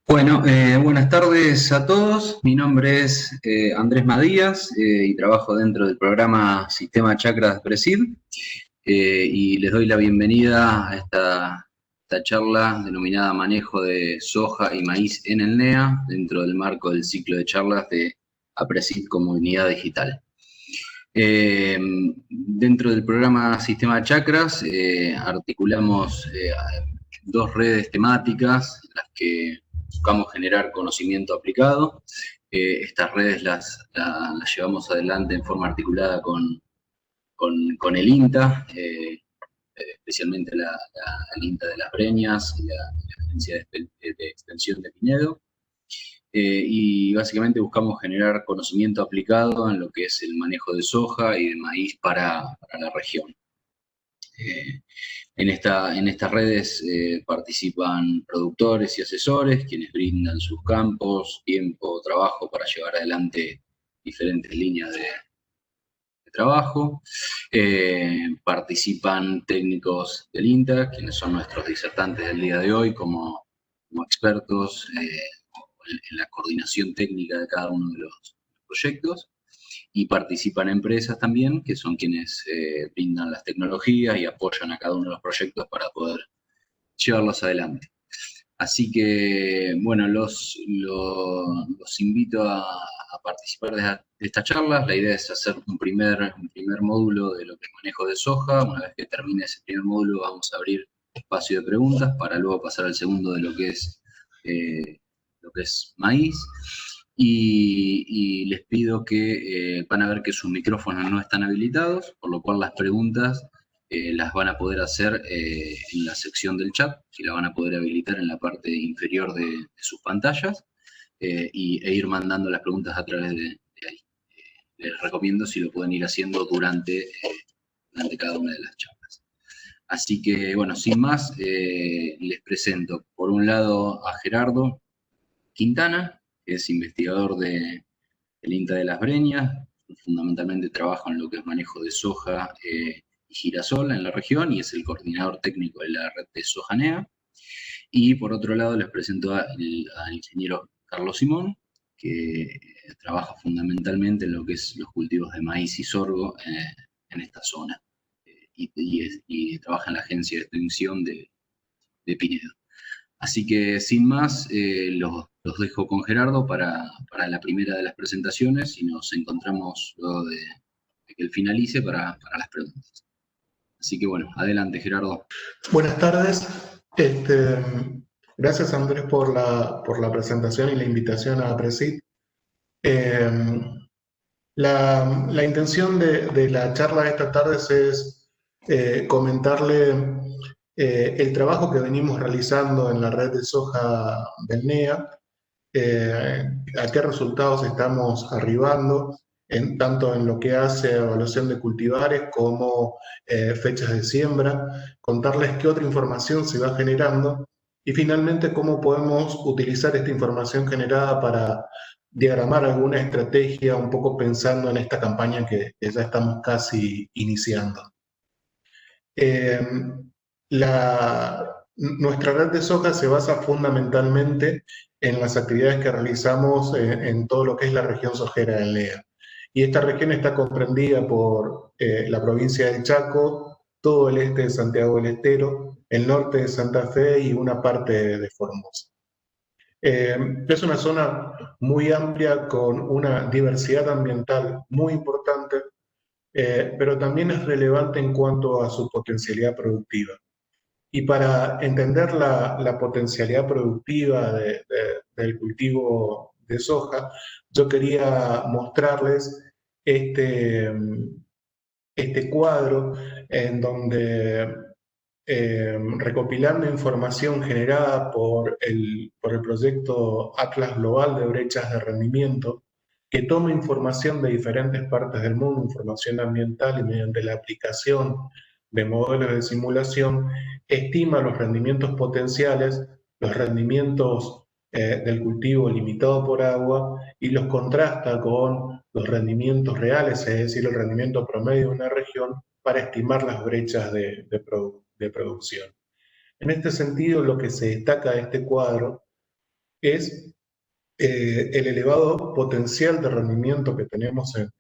Bueno, buenas tardes a todos. Mi nombre es Andrés Madías y trabajo dentro del programa Sistema Chakras Presid y les doy la bienvenida a esta charla denominada Manejo de Soja y Maíz en el NEA dentro del marco del ciclo de charlas de APRESID Comunidad Digital. Dentro del programa Sistema Chakras articulamos dos redes temáticas en las que buscamos generar conocimiento aplicado. Estas redes las llevamos adelante en forma articulada con el INTA, especialmente el INTA de Las Breñas y la Agencia de Extensión de Pinedo. Y básicamente buscamos generar conocimiento aplicado en lo que es el manejo de soja y de maíz para la región. En estas redes participan productores y asesores, quienes brindan sus campos, tiempo, trabajo para llevar adelante diferentes líneas de trabajo. Participan técnicos del INTA, quienes son nuestros disertantes del día de hoy, como expertos en la coordinación técnica de cada uno de los proyectos. Y participan empresas también, que son quienes brindan las tecnologías y apoyan a cada uno de los proyectos para poder llevarlos adelante. Así que, bueno, los invito a participar de estas charlas. La idea es hacer un primer módulo de lo que es manejo de soja. Una vez que termine ese primer módulo, vamos a abrir espacio de preguntas para luego pasar al segundo de lo que es maíz. Y les pido que van a ver que sus micrófonos no están habilitados, por lo cual las preguntas las van a poder hacer en la sección del chat, que la van a poder habilitar en la parte inferior de sus pantallas e ir mandando las preguntas a través de ahí. Les recomiendo si lo pueden ir haciendo durante cada una de las charlas. Así que, bueno, sin más, les presento por un lado a Gerardo Quintana, que es investigador del INTA de Las Breñas, fundamentalmente trabaja en lo que es manejo de soja y girasol en la región y es el coordinador técnico de la red de Sojanea. Y por otro lado les presento al ingeniero Carlos Simón, que trabaja fundamentalmente en lo que es los cultivos de maíz y sorgo en esta zona y trabaja en la agencia de extensión de Pinedo. Así que sin más, los dejo con Gerardo para la primera de las presentaciones y nos encontramos luego de que él finalice para las preguntas. Así que bueno, adelante Gerardo. Buenas tardes. Gracias Andrés por la presentación y la invitación a APRESID. La intención de la charla de esta tarde es comentarle el trabajo que venimos realizando en la red de soja del NEA, a qué resultados estamos arribando, tanto en lo que hace a evaluación de cultivares como fechas de siembra, contarles qué otra información se va generando y finalmente cómo podemos utilizar esta información generada para diagramar alguna estrategia, un poco pensando en esta campaña que ya estamos casi iniciando. Nuestra red de soja se basa fundamentalmente en las actividades que realizamos en todo lo que es la región sojera del NEA. Y esta región está comprendida por la provincia del Chaco, todo el este de Santiago del Estero, el norte de Santa Fe y una parte de Formosa. Es una zona muy amplia con una diversidad ambiental muy importante, pero también es relevante en cuanto a su potencialidad productiva. Y para entender la potencialidad productiva del cultivo de soja, yo quería mostrarles este cuadro en donde, recopilando información generada por el proyecto Atlas Global de Brechas de Rendimiento, que toma información de diferentes partes del mundo, información ambiental, y mediante la aplicación de modelos de simulación, estima los rendimientos potenciales, los rendimientos del cultivo limitado por agua y los contrasta con los rendimientos reales, es decir, el rendimiento promedio de una región, para estimar las brechas de producción. En este sentido, lo que se destaca de este cuadro es el elevado potencial de rendimiento que tenemos en la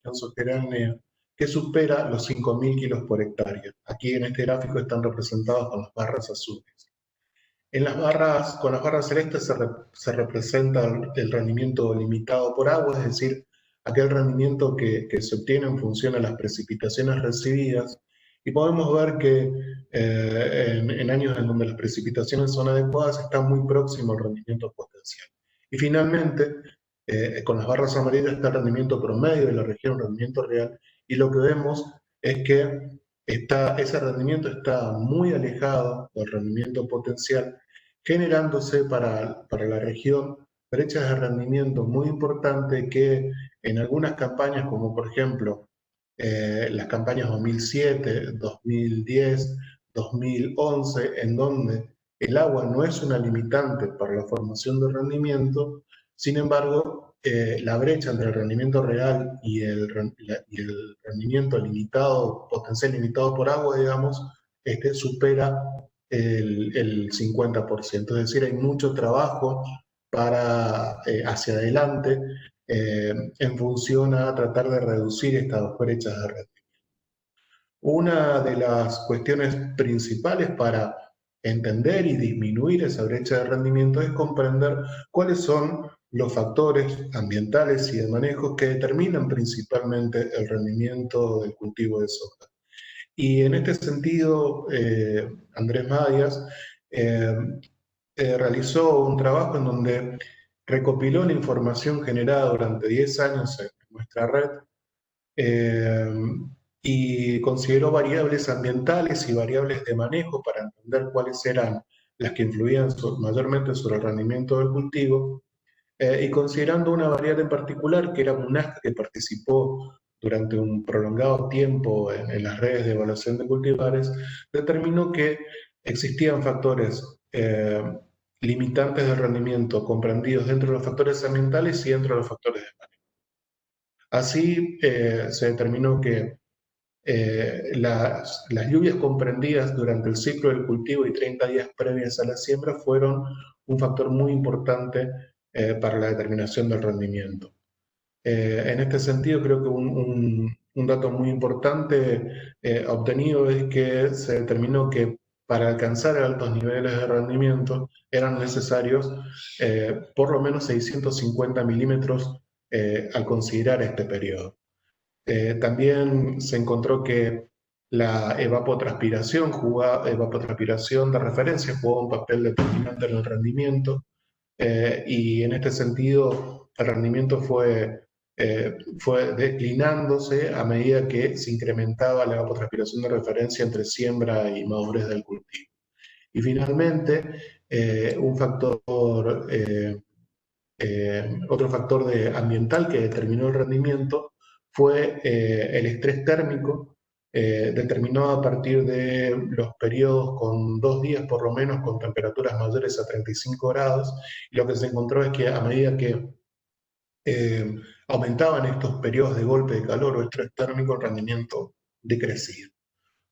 región sojera del NEA, que supera los 5.000 kilos por hectárea. Aquí en este gráfico están representados con las barras azules. Con las barras celestes se representa el rendimiento limitado por agua, es decir, aquel rendimiento que se obtiene en función a las precipitaciones recibidas. Y podemos ver que en años en donde las precipitaciones son adecuadas está muy próximo al rendimiento potencial. Y finalmente, con las barras amarillas está el rendimiento promedio de la región, rendimiento real, y lo que vemos es que ese rendimiento está muy alejado del rendimiento potencial, generándose para la región brechas de rendimiento muy importantes que en algunas campañas, como por ejemplo las campañas 2007, 2010, 2011, en donde el agua no es una limitante para la formación de rendimiento, sin embargo, la brecha entre el rendimiento real y el rendimiento limitado, potencial limitado por agua, digamos, supera el 50%. Es decir, hay mucho trabajo hacia adelante en función a tratar de reducir estas brechas de rendimiento. Una de las cuestiones principales para entender y disminuir esa brecha de rendimiento es comprender cuáles son los factores ambientales y de manejo que determinan principalmente el rendimiento del cultivo de soja. Y en este sentido, Andrés Madias realizó un trabajo en donde recopiló la información generada durante 10 años en nuestra red eh, y consideró variables ambientales y variables de manejo para entender cuáles eran las que influían mayormente sobre el rendimiento del cultivo, y considerando una variable en particular, que era MUNASCA, que participó durante un prolongado tiempo en las redes de evaluación de cultivares, determinó que existían factores limitantes de rendimiento comprendidos dentro de los factores ambientales y dentro de los factores de manejo. Así se determinó que las lluvias comprendidas durante el ciclo del cultivo y 30 días previos a la siembra fueron un factor muy importante para la determinación del rendimiento. En este sentido, creo que un dato muy importante obtenido es que se determinó que para alcanzar altos niveles de rendimiento eran necesarios por lo menos 650 milímetros al considerar este periodo. También se encontró que la evapotranspiración de referencia jugó un papel determinante en el rendimiento, y en este sentido el rendimiento fue declinándose a medida que se incrementaba la evapotranspiración de referencia entre siembra y madurez del cultivo. Y finalmente, otro factor ambiental que determinó el rendimiento fue el estrés térmico, determinado a partir de los periodos con 2 días por lo menos con temperaturas mayores a 35 grados. Y lo que se encontró es que a medida que aumentaban estos periodos de golpe de calor o estrés térmico, el rendimiento decrecía.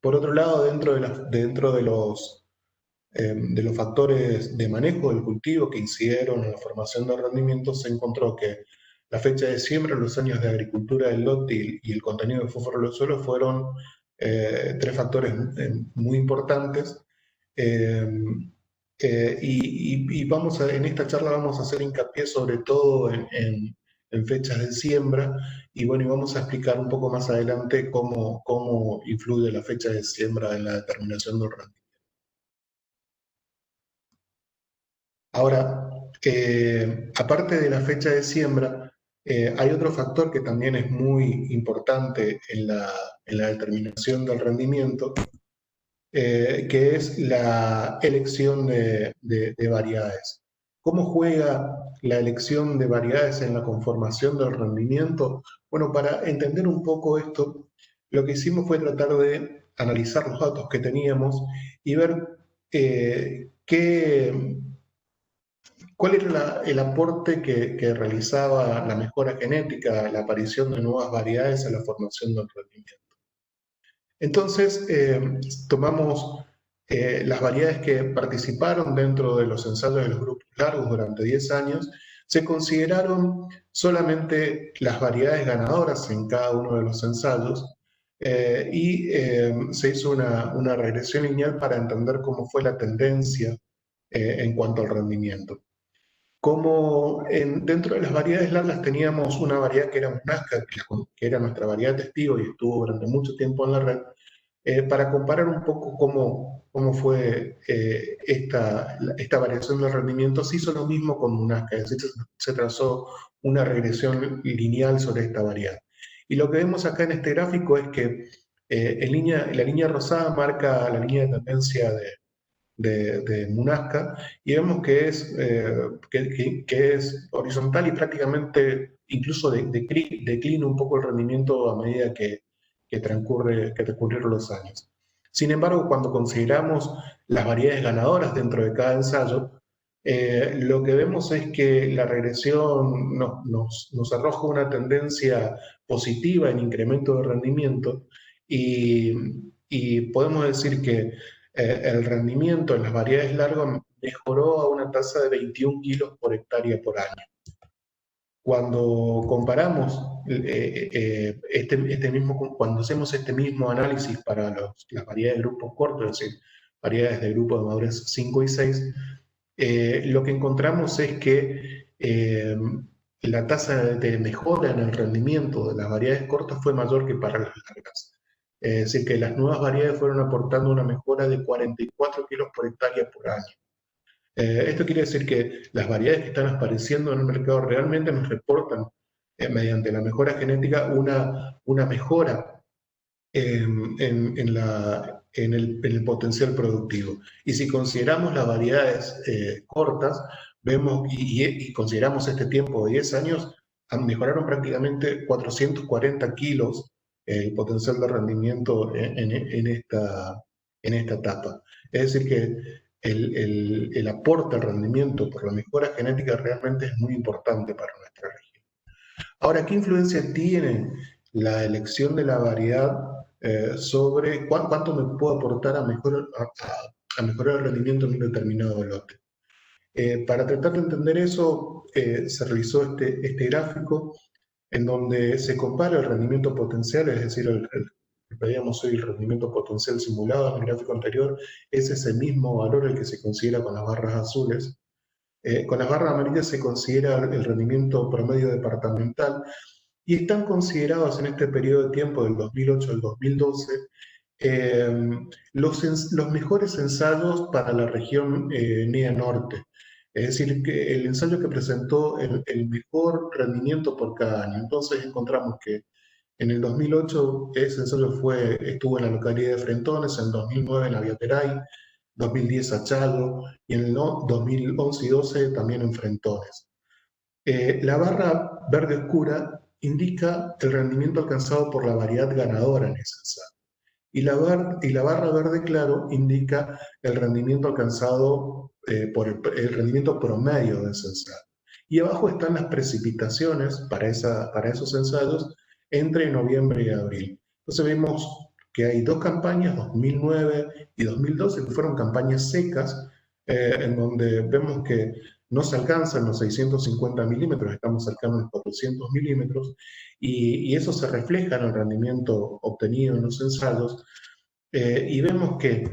Por otro lado, dentro de los factores de manejo del cultivo que incidieron en la formación del rendimiento, se encontró que la fecha de siembra, los años de agricultura del lote y el contenido de fósforo en los suelos fueron 3 factores muy importantes. En esta charla vamos a hacer hincapié sobre todo en fechas de siembra, y bueno, y vamos a explicar un poco más adelante cómo influye la fecha de siembra en la determinación del rendimiento. Ahora, aparte de la fecha de siembra, hay otro factor que también es muy importante en la determinación del rendimiento, que es la elección de variedades. ¿Cómo juega la elección de variedades en la conformación del rendimiento? Bueno, para entender un poco esto, lo que hicimos fue tratar de analizar los datos que teníamos y ver cuál era el aporte que realizaba la mejora genética, la aparición de nuevas variedades a la formación del rendimiento. Entonces, tomamos las variedades que participaron dentro de los ensayos de los grupos largos durante 10 años, se consideraron solamente las variedades ganadoras en cada uno de los ensayos se hizo una regresión lineal para entender cómo fue la tendencia en cuanto al rendimiento. Como dentro de las variedades largas teníamos una variedad que era Munasca, que era nuestra variedad testigo y estuvo durante mucho tiempo en la red, para comparar un poco cómo fue esta variación del rendimiento, se hizo lo mismo con Munasca, es decir, se trazó una regresión lineal sobre esta variedad. Y lo que vemos acá en este gráfico es que la línea rosada marca la línea de tendencia de Munasca y vemos que es horizontal y prácticamente incluso declina un poco el rendimiento a medida que transcurrieron los años. Sin embargo, cuando consideramos las variedades ganadoras dentro de cada ensayo, lo que vemos es que la regresión nos arroja una tendencia positiva en incremento de rendimiento y podemos decir que el rendimiento en las variedades largas mejoró a una tasa de 21 kilos por hectárea por año. Cuando comparamos cuando hacemos este mismo análisis para las variedades de grupos cortos, es decir, variedades de grupos de madurez 5 y 6, lo que encontramos es que la tasa de mejora en el rendimiento de las variedades cortas fue mayor que para las largas. Es decir, que las nuevas variedades fueron aportando una mejora de 44 kilos por hectárea por año. Esto quiere decir que las variedades que están apareciendo en el mercado realmente nos reportan, mediante la mejora genética, una mejora en el potencial productivo. Y si consideramos las variedades cortas, vemos y consideramos este tiempo de 10 años, mejoraron prácticamente 440 kilos el potencial de rendimiento en esta etapa. Es decir, que el aporte al rendimiento por la mejora genética realmente es muy importante para nuestra región. Ahora, ¿qué influencia tiene la elección de la variedad sobre cuánto me puede aportar a mejorar el rendimiento en un determinado lote? Para tratar de entender eso, se realizó este gráfico en donde se compara el rendimiento potencial, es decir, el que veíamos hoy, el rendimiento potencial simulado en el gráfico anterior, es ese mismo valor el que se considera con las barras azules. Con las barras amarillas se considera el rendimiento promedio departamental y están considerados en este periodo de tiempo del 2008 al 2012 los mejores ensayos para la región NEA Norte. Es decir, que el ensayo que presentó el mejor rendimiento por cada año. Entonces encontramos que en el 2008 ese ensayo estuvo en la localidad de Frentones, en 2009 en Aviateray, 2010 Achalo y en el 2011 y 12 también en Frentones. La barra verde oscura indica el rendimiento alcanzado por la variedad ganadora en ese ensayo. Y la barra verde claro indica el rendimiento alcanzado por el rendimiento promedio de ese ensayo. Y abajo están las precipitaciones para esos ensayos entre noviembre y abril. Entonces vemos que hay dos campañas, 2009 y 2012, que fueron campañas secas, en donde vemos que no se alcanzan los 650 milímetros, estamos cercanos a los 400 milímetros, y eso se refleja en el rendimiento obtenido en los ensayos, y vemos que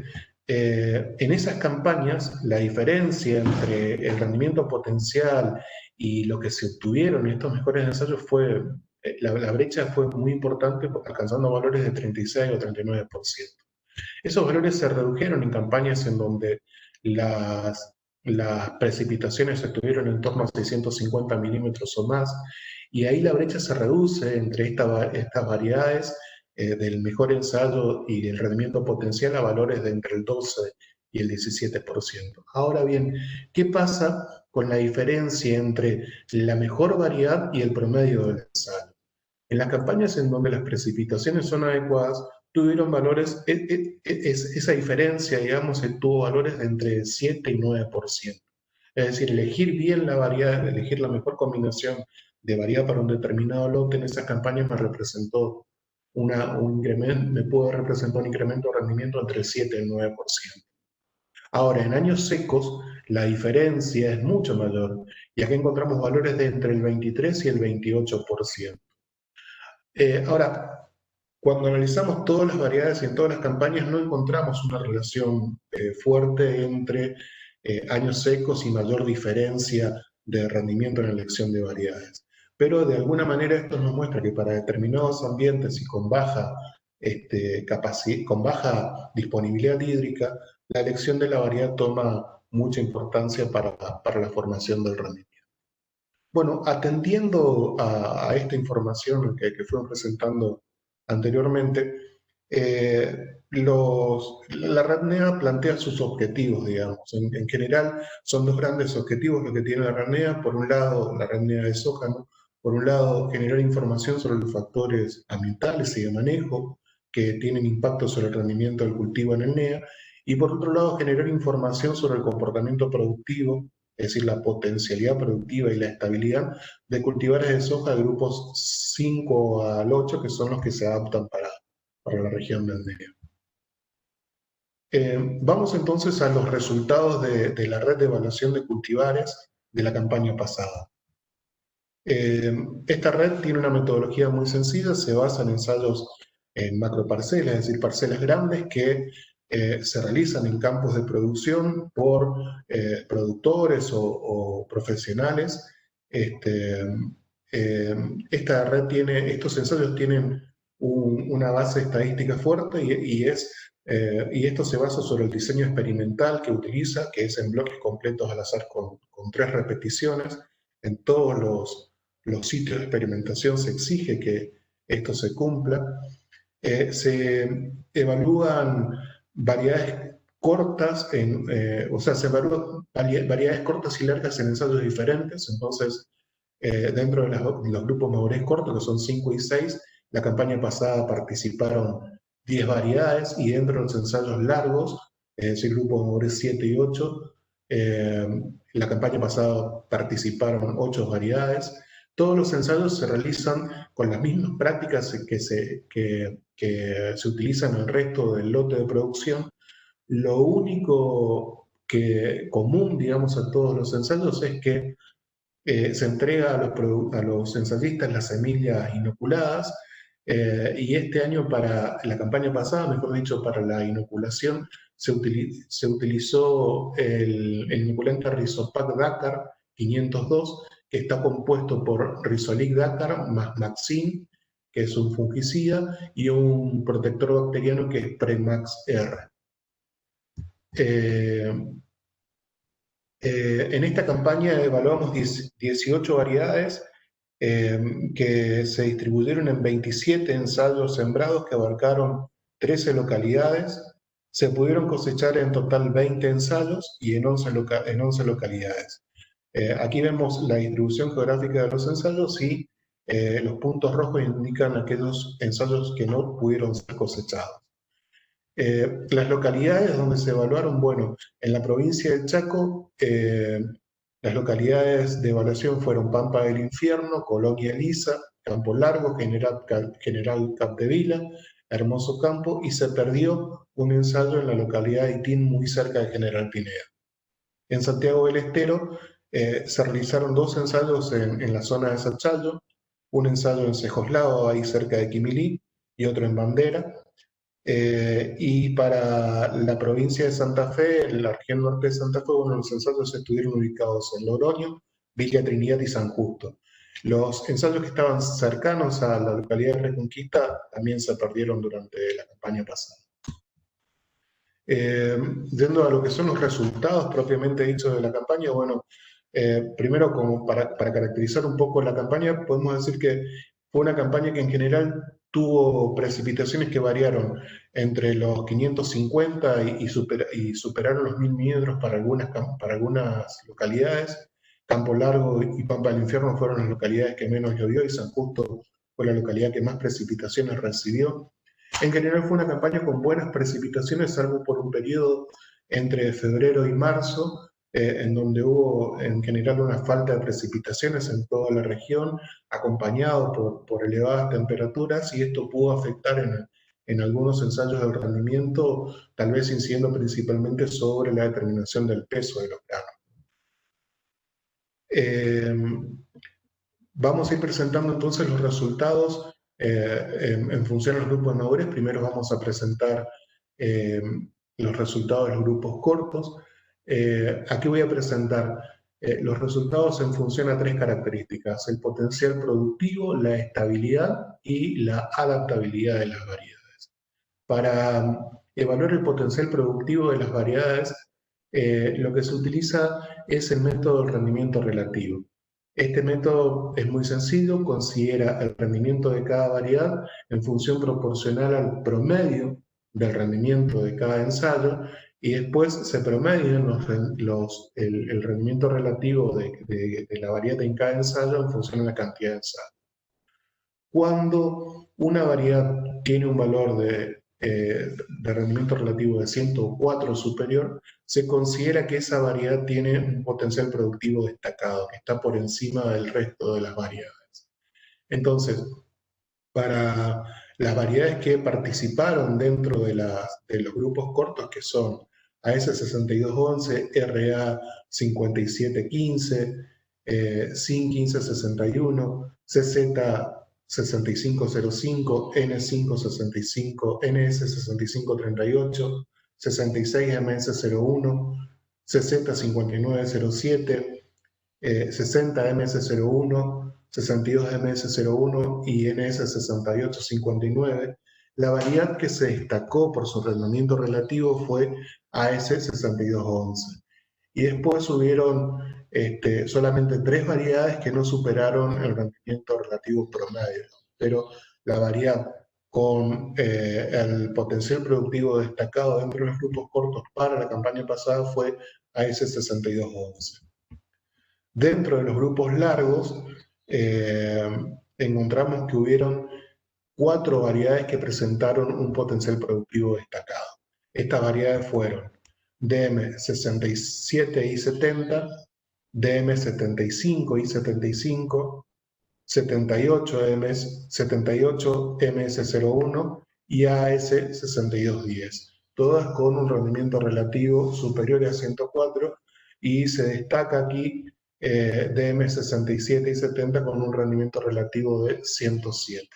en esas campañas la diferencia entre el rendimiento potencial y lo que se obtuvieron en estos mejores ensayos la brecha fue muy importante, alcanzando valores de 36 o 39%. Esos valores se redujeron en campañas en donde las precipitaciones estuvieron en torno a 650 milímetros o más, y ahí la brecha se reduce entre estas variedades del mejor ensayo y el rendimiento potencial a valores de entre el 12 y el 17%. Ahora bien, ¿qué pasa con la diferencia entre la mejor variedad y el promedio del ensayo? En las campañas en donde las precipitaciones son adecuadas, tuvieron valores, esa diferencia, digamos, tuvo valores de entre 7 y 9%. Es decir, elegir bien la variedad, elegir la mejor combinación de variedad para un determinado lote en esas campañas me representó un incremento, me pudo representar un incremento de rendimiento entre el 7 y el 9%. Ahora, en años secos, la diferencia es mucho mayor, y aquí encontramos valores de entre el 23 y el 28%. Ahora, cuando analizamos todas las variedades y en todas las campañas, no encontramos una relación fuerte entre años secos y mayor diferencia de rendimiento en la elección de variedades. Pero de alguna manera esto nos muestra que para determinados ambientes y con baja disponibilidad hídrica, la elección de la variedad toma mucha importancia para la formación del rendimiento. Bueno, atendiendo a esta información que fuimos presentando anteriormente, la red NEA plantea sus objetivos, digamos. En general, son dos grandes objetivos los que tiene la red NEA. Por un lado, la red NEA de soja, ¿no? Por un lado, generar información sobre los factores ambientales y de manejo que tienen impacto sobre el rendimiento del cultivo en el NEA. Y por otro lado, generar información sobre el comportamiento productivo, es decir, la potencialidad productiva y la estabilidad de cultivares de soja de grupos 5 al 8, que son los que se adaptan para la región del NEA. Vamos entonces a los resultados de la red de evaluación de cultivares de la campaña pasada. Esta red tiene una metodología muy sencilla, se basa en ensayos en macroparcelas, es decir, parcelas grandes que se realizan en campos de producción por productores o profesionales. Estos ensayos tienen una base estadística fuerte y esto se basa sobre el diseño experimental que utiliza, que es en bloques completos al azar con 3 repeticiones. En todos los sitios de experimentación se exige que esto se cumpla. Se evalúan variedades cortas, se evalúan variedades cortas y largas en ensayos diferentes. Entonces, dentro de los grupos madurez cortos, que son 5 y 6, la campaña pasada participaron 10 variedades, y dentro de los ensayos largos, es decir, grupos madurez 7 y 8, la campaña pasada participaron 8 variedades. Todos los ensayos se realizan con las mismas prácticas que se utilizan en el resto del lote de producción. Lo único común, digamos, a todos los ensayos es que se entrega a los ensayistas las semillas inoculadas, y este año, para la campaña pasada, mejor dicho, para la inoculación, se utilizó el inoculante Rhizopac Dakar 502, que está compuesto por Rhizolic Dakar más Maxine, que es un fungicida, y un protector bacteriano que es Premax R. En esta campaña evaluamos 18 variedades que se distribuyeron en 27 ensayos sembrados que abarcaron 13 localidades. Se pudieron cosechar en total 20 ensayos y en 11 localidades. Aquí vemos la distribución geográfica de los ensayos, y los puntos rojos indican aquellos ensayos que no pudieron ser cosechados. Las localidades donde se evaluaron, bueno, en la provincia del Chaco, las localidades de evaluación fueron Pampa del Infierno, Colonia Elisa, Campo Largo, General Capdevila, Hermoso Campo, y se perdió un ensayo en la localidad de Itín, muy cerca de General Pineda. En Santiago del Estero se realizaron 2 ensayos en la zona de Sachayo, un ensayo en Cejoslao, ahí cerca de Quimilí, y otro en Bandera. Y para la provincia de Santa Fe, en la región norte de Santa Fe, bueno, los ensayos estuvieron ubicados en Logroño, Villa Trinidad y San Justo. Los ensayos que estaban cercanos a la localidad de Reconquista también se perdieron durante la campaña pasada. Yendo a lo que son los resultados propiamente dichos de la campaña, bueno, primero, como para caracterizar un poco la campaña, podemos decir que fue una campaña que en general tuvo precipitaciones que variaron entre los 550 y superaron los 1000 milímetros para algunas localidades. Campo Largo y Pampa del Infierno fueron las localidades que menos llovió, y San Justo fue la localidad que más precipitaciones recibió. En general fue una campaña con buenas precipitaciones, salvo por un periodo entre febrero y marzo, en donde hubo en general una falta de precipitaciones en toda la región, acompañado por elevadas temperaturas, y esto pudo afectar en algunos ensayos del rendimiento, tal vez incidiendo principalmente sobre la determinación del peso de los granos. Vamos a ir presentando entonces los resultados en función de los grupos de madurez. Primero vamos a presentar los resultados de los grupos cortos. Aquí voy a presentar los resultados en función a tres características: el potencial productivo, la estabilidad y la adaptabilidad de las variedades. Para evaluar el potencial productivo de las variedades, lo que se utiliza es el método del rendimiento relativo. Este método es muy sencillo, considera el rendimiento de cada variedad en función proporcional al promedio del rendimiento de cada ensayo, y después se promedian el rendimiento relativo de la variedad en cada ensayo en función de la cantidad de ensayos. Cuando una variedad tiene un valor de rendimiento relativo de 104 o superior, se considera que esa variedad tiene un potencial productivo destacado, que está por encima del resto de las variedades. Entonces, para las variedades que participaron dentro de los grupos cortos, que son AS6211, RA5715, SIN1561, CZ6505, N565, NS6538, 66MS01, CZ5907, 60MS01, 62MS01 y NS6859. La variedad que se destacó por su rendimiento relativo fue AS6211. Y después hubieron solamente 3 variedades que no superaron el rendimiento relativo promedio, pero la variedad con el potencial productivo destacado dentro de los grupos cortos para la campaña pasada fue AS6211. Dentro de los grupos largos, encontramos que hubieron 4 variedades que presentaron un potencial productivo destacado. Estas variedades fueron DM67I70, DM75I75, 78MS01 y AS6210, todas con un rendimiento relativo superior a 104, y se destaca aquí DM67 y 70 con un rendimiento relativo de 107.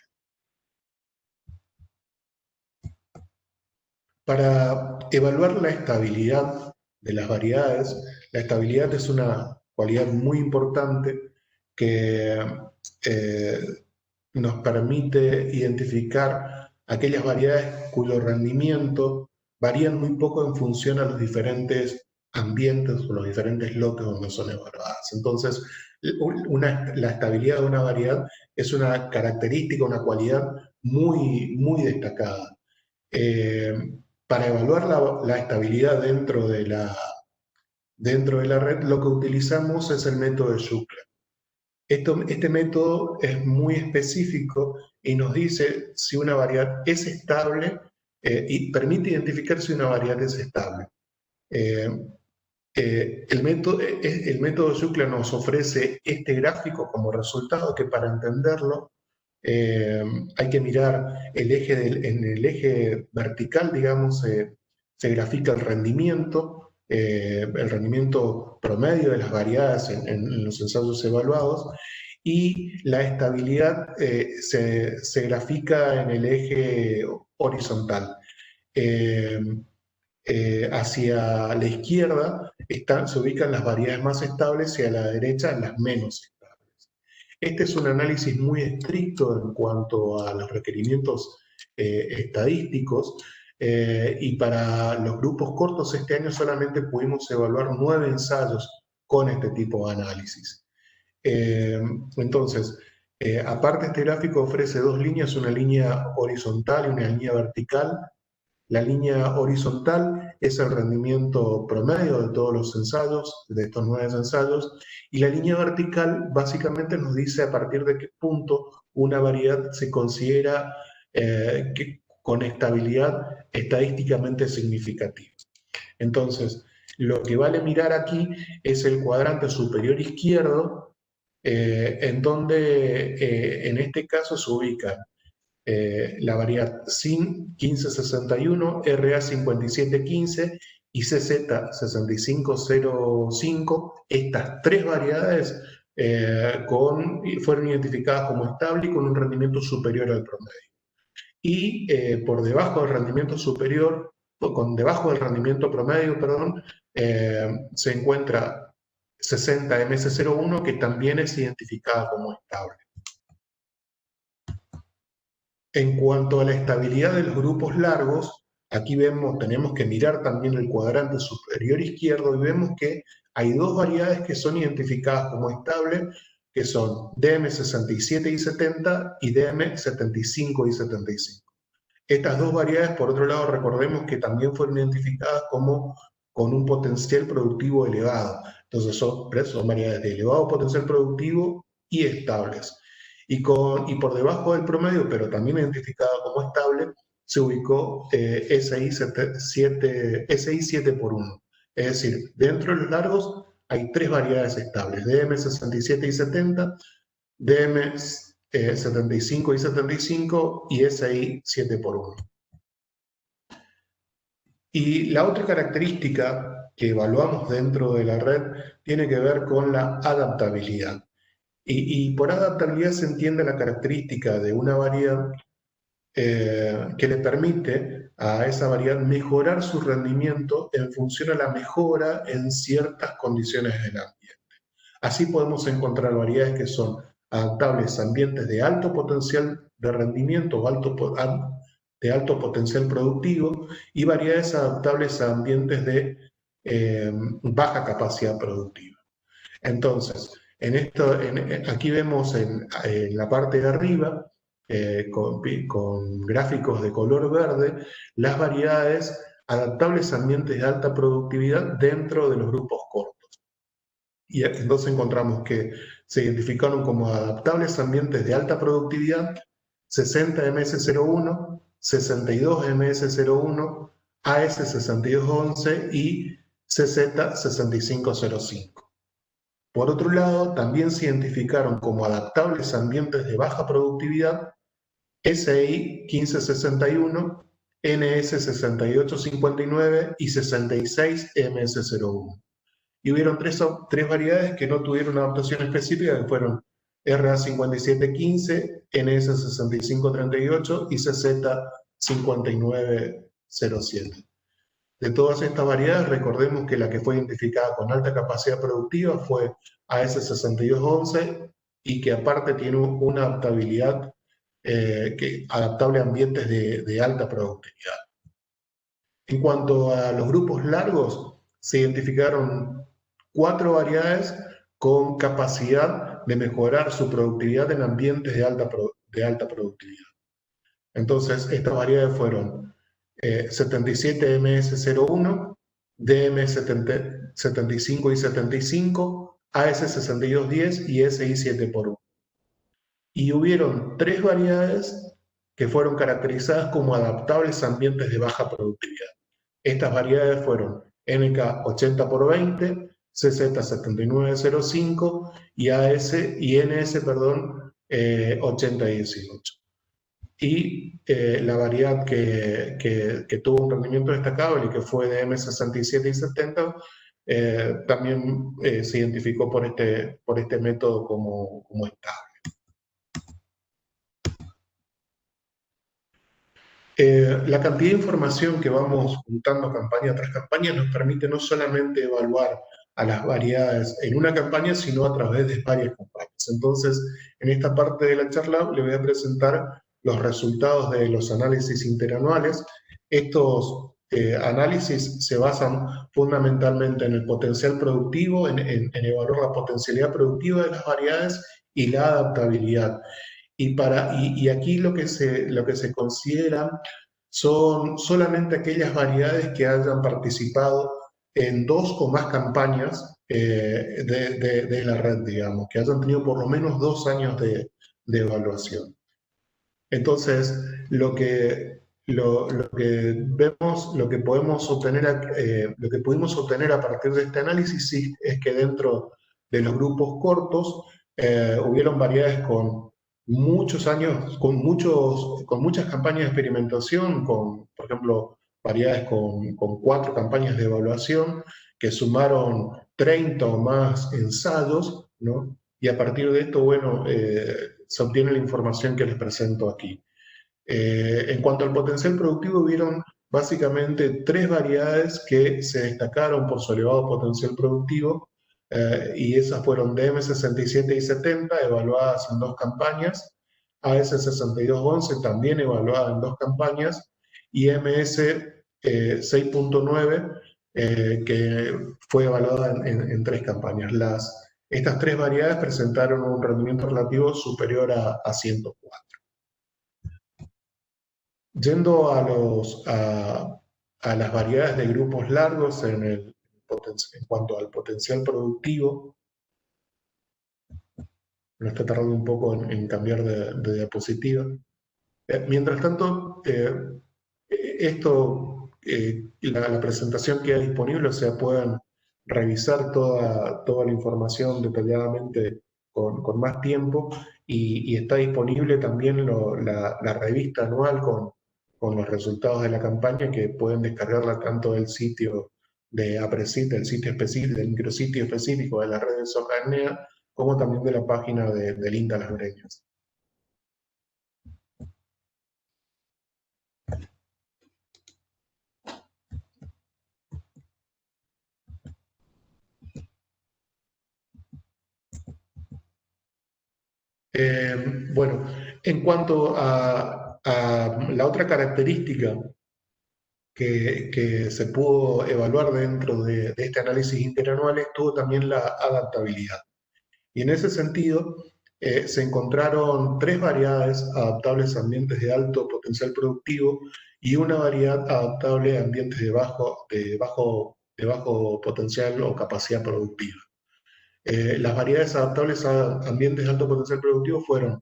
Para evaluar la estabilidad de las variedades, la estabilidad es una cualidad muy importante que nos permite identificar aquellas variedades cuyo rendimiento varían muy poco en función a los diferentes ambientes o los diferentes lotes donde son evaluadas. Entonces, la estabilidad de una variedad es una característica, una cualidad muy, muy destacada. Para evaluar la estabilidad dentro de la red, lo que utilizamos es el método de Shukla. Este método es muy específico y nos dice si una variedad es estable y permite identificar si una variedad es estable. El método Shukla nos ofrece este gráfico como resultado, que para entenderlo hay que mirar en el eje vertical, digamos, se grafica el rendimiento promedio de las variedades en los ensayos evaluados, y la estabilidad se grafica en el eje horizontal. Hacia la izquierda se ubican las variedades más estables y a la derecha las menos estables. Este es un análisis muy estricto en cuanto a los requerimientos estadísticos, y para los grupos cortos este año solamente pudimos evaluar 9 ensayos con este tipo de análisis. Entonces, aparte, este gráfico ofrece 2 líneas, una línea horizontal y una línea vertical. La línea horizontal es el rendimiento promedio de todos los ensayos, de estos 9 ensayos, y la línea vertical básicamente nos dice a partir de qué punto una variedad se considera con estabilidad estadísticamente significativa. Entonces, lo que vale mirar aquí es el cuadrante superior izquierdo, en donde en este caso se ubican la variedad SIN 1561, RA 5715 y CZ 6505. Estas tres variedades fueron identificadas como estables y con un rendimiento superior al promedio. Y por debajo del rendimiento superior, debajo del rendimiento promedio, perdón, se encuentra 60 MS01, que también es identificada como estable. En cuanto a la estabilidad de los grupos largos, aquí tenemos que mirar también el cuadrante superior izquierdo y vemos que hay dos variedades que son identificadas como estables, que son DM67 y 70 y DM75 y 75. Estas dos variedades, por otro lado, recordemos que también fueron identificadas como con un potencial productivo elevado. Entonces son variedades de elevado potencial productivo y estables. Y por debajo del promedio, pero también identificada como estable, se ubicó SI 7 por 1. Es decir, dentro de los largos hay tres variedades estables, DM67 y 70, DM75 y 75 y SI 7 por 1. Y la otra característica que evaluamos dentro de la red tiene que ver con la adaptabilidad. Y por adaptabilidad se entiende la característica de una variedad que le permite a esa variedad mejorar su rendimiento en función a la mejora en ciertas condiciones del ambiente. Así podemos encontrar variedades que son adaptables a ambientes de alto potencial de rendimiento o de alto potencial productivo y variedades adaptables a ambientes de baja capacidad productiva. Entonces, aquí vemos en la parte de arriba, con gráficos de color verde, las variedades adaptables a ambientes de alta productividad dentro de los grupos cortos. Y entonces encontramos que se identificaron como adaptables a ambientes de alta productividad 60 MS01, 62 MS01, AS6211 y CZ6505. Por otro lado, también se identificaron como adaptables a ambientes de baja productividad SI 1561, NS6859 y 66 MS01. Y hubieron tres variedades que no tuvieron adaptación específica, que fueron RA5715, NS6538 y CZ5907. De todas estas variedades, recordemos que la que fue identificada con alta capacidad productiva fue AS6211 y que aparte tiene una adaptabilidad adaptable a ambientes de alta productividad. En cuanto a los grupos largos, se identificaron 4 variedades con capacidad de mejorar su productividad en ambientes de alta productividad. Entonces, estas variedades fueron 77MS01, DM75 y 75, AS6210 y SI 7 por 1. Y hubieron 3 variedades que fueron caracterizadas como adaptables a ambientes de baja productividad. Estas variedades fueron NK 80 por 20, CZ 7905 y NS 8018. Y la variedad que tuvo un rendimiento destacable y que fue de M67 y 70 también se identificó por este método como estable. La cantidad de información que vamos juntando campaña tras campaña nos permite no solamente evaluar a las variedades en una campaña, sino a través de varias campañas. Entonces, en esta parte de la charla le voy a presentar los resultados de los análisis interanuales. Estos análisis se basan fundamentalmente en el potencial productivo, en evaluar la potencialidad productiva de las variedades y la adaptabilidad. Y aquí lo que se considera son solamente aquellas variedades que hayan participado en 2 o más campañas de la red, digamos, que hayan tenido por lo menos 2 años de evaluación. Entonces, lo que vemos, lo que pudimos obtener a partir de este análisis es que dentro de los grupos cortos hubieron variedades con muchos años, con muchas campañas de experimentación, por ejemplo, variedades con 4 campañas de evaluación que sumaron 30 o más ensayos, ¿no? Y a partir de esto, bueno, se obtiene la información que les presento aquí. En cuanto al potencial productivo, hubieron básicamente 3 variedades que se destacaron por su elevado potencial productivo, y esas fueron DM67 y 70, evaluadas en 2 campañas, AS6211 también evaluada en 2 campañas, y MS 6.9, que fue evaluada en 3 campañas. Estas 3 variedades presentaron un rendimiento relativo superior a 104. Yendo a las variedades de grupos largos en cuanto al potencial productivo, me está tardando un poco en cambiar de diapositiva. Mientras tanto, la presentación queda disponible, o sea, puedan revisar toda la información detalladamente con más tiempo, y está disponible también la revista anual con los resultados de la campaña, que pueden descargarla tanto del sitio de APRESID, del sitio específico, del micrositio específico de la red de soja ERNEA, como también de la página del INTA Las Breñas. Bueno, en cuanto a la otra característica que se pudo evaluar dentro de este análisis interanual, estuvo también la adaptabilidad. Y en ese sentido, se encontraron 3 variedades adaptables a ambientes de alto potencial productivo y una variedad adaptable a ambientes de bajo potencial o capacidad productiva. Las variedades adaptables a ambientes de alto potencial productivo fueron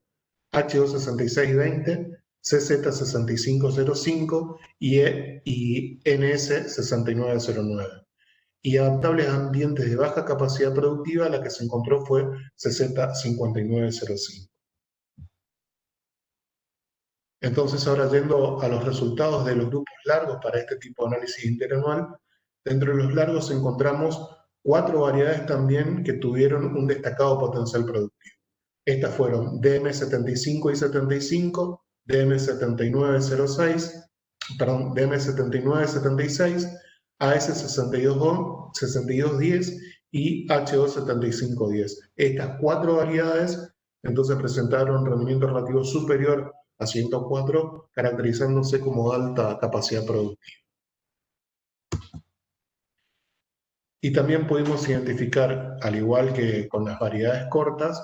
H26620, CZ6505 y NS6909. Y adaptables a ambientes de baja capacidad productiva, la que se encontró fue CZ5905. Entonces, ahora yendo a los resultados de los grupos largos para este tipo de análisis interanual, dentro de los largos encontramos 4 variedades también que tuvieron un destacado potencial productivo. Estas fueron DM75 y 75, DM7906, perdón, DM7976, AS6210 y HO7510. Estas 4 variedades entonces presentaron un rendimiento relativo superior a 104, caracterizándose como alta capacidad productiva. Y también pudimos identificar, al igual que con las variedades cortas,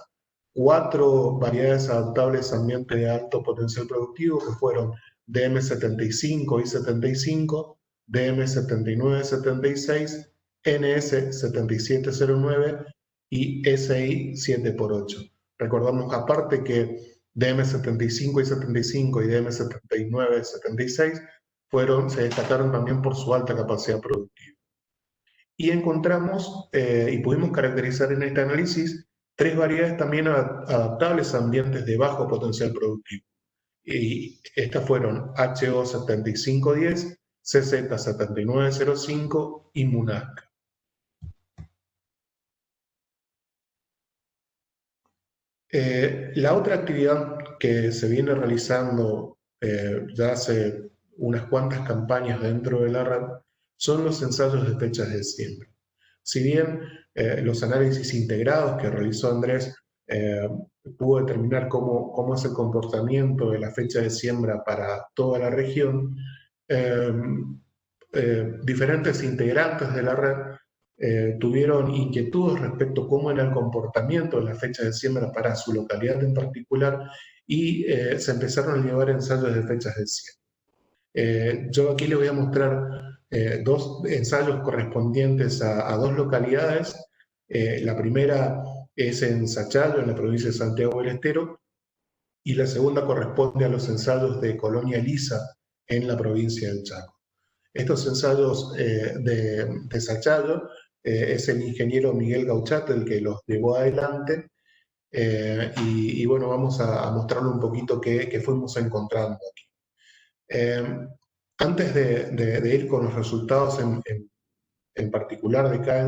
4 variedades adaptables a ambientes de alto potencial productivo, que fueron DM75 y 75, DM7976, NS7709 y SI 7x8. Recordamos aparte que DM75 y 75 y DM79 y 76 se destacaron también por su alta capacidad productiva. Y encontramos y pudimos caracterizar en este análisis 3 variedades también adaptables a ambientes de bajo potencial productivo. Y estas fueron HO7510, CZ7905 y MUNAC. La otra actividad que se viene realizando ya hace unas cuantas campañas dentro de la red son los ensayos de fechas de siembra. Si bien los análisis integrados que realizó Andrés pudo determinar cómo es el comportamiento de la fecha de siembra para toda la región, diferentes integrantes de la red tuvieron inquietudes respecto a cómo era el comportamiento de la fecha de siembra para su localidad en particular, y se empezaron a llevar ensayos de fechas de siembra. Yo aquí les voy a mostrar 2 ensayos correspondientes a 2 localidades. La primera es en Sachalo, en la provincia de Santiago del Estero, y la segunda corresponde a los ensayos de Colonia Elisa, en la provincia del Chaco. Estos ensayos de Sachalo es el ingeniero Miguel Gauchat el que los llevó adelante, y bueno, vamos a mostrarle un poquito qué fuimos encontrando aquí. Antes de ir con los resultados en particular de cada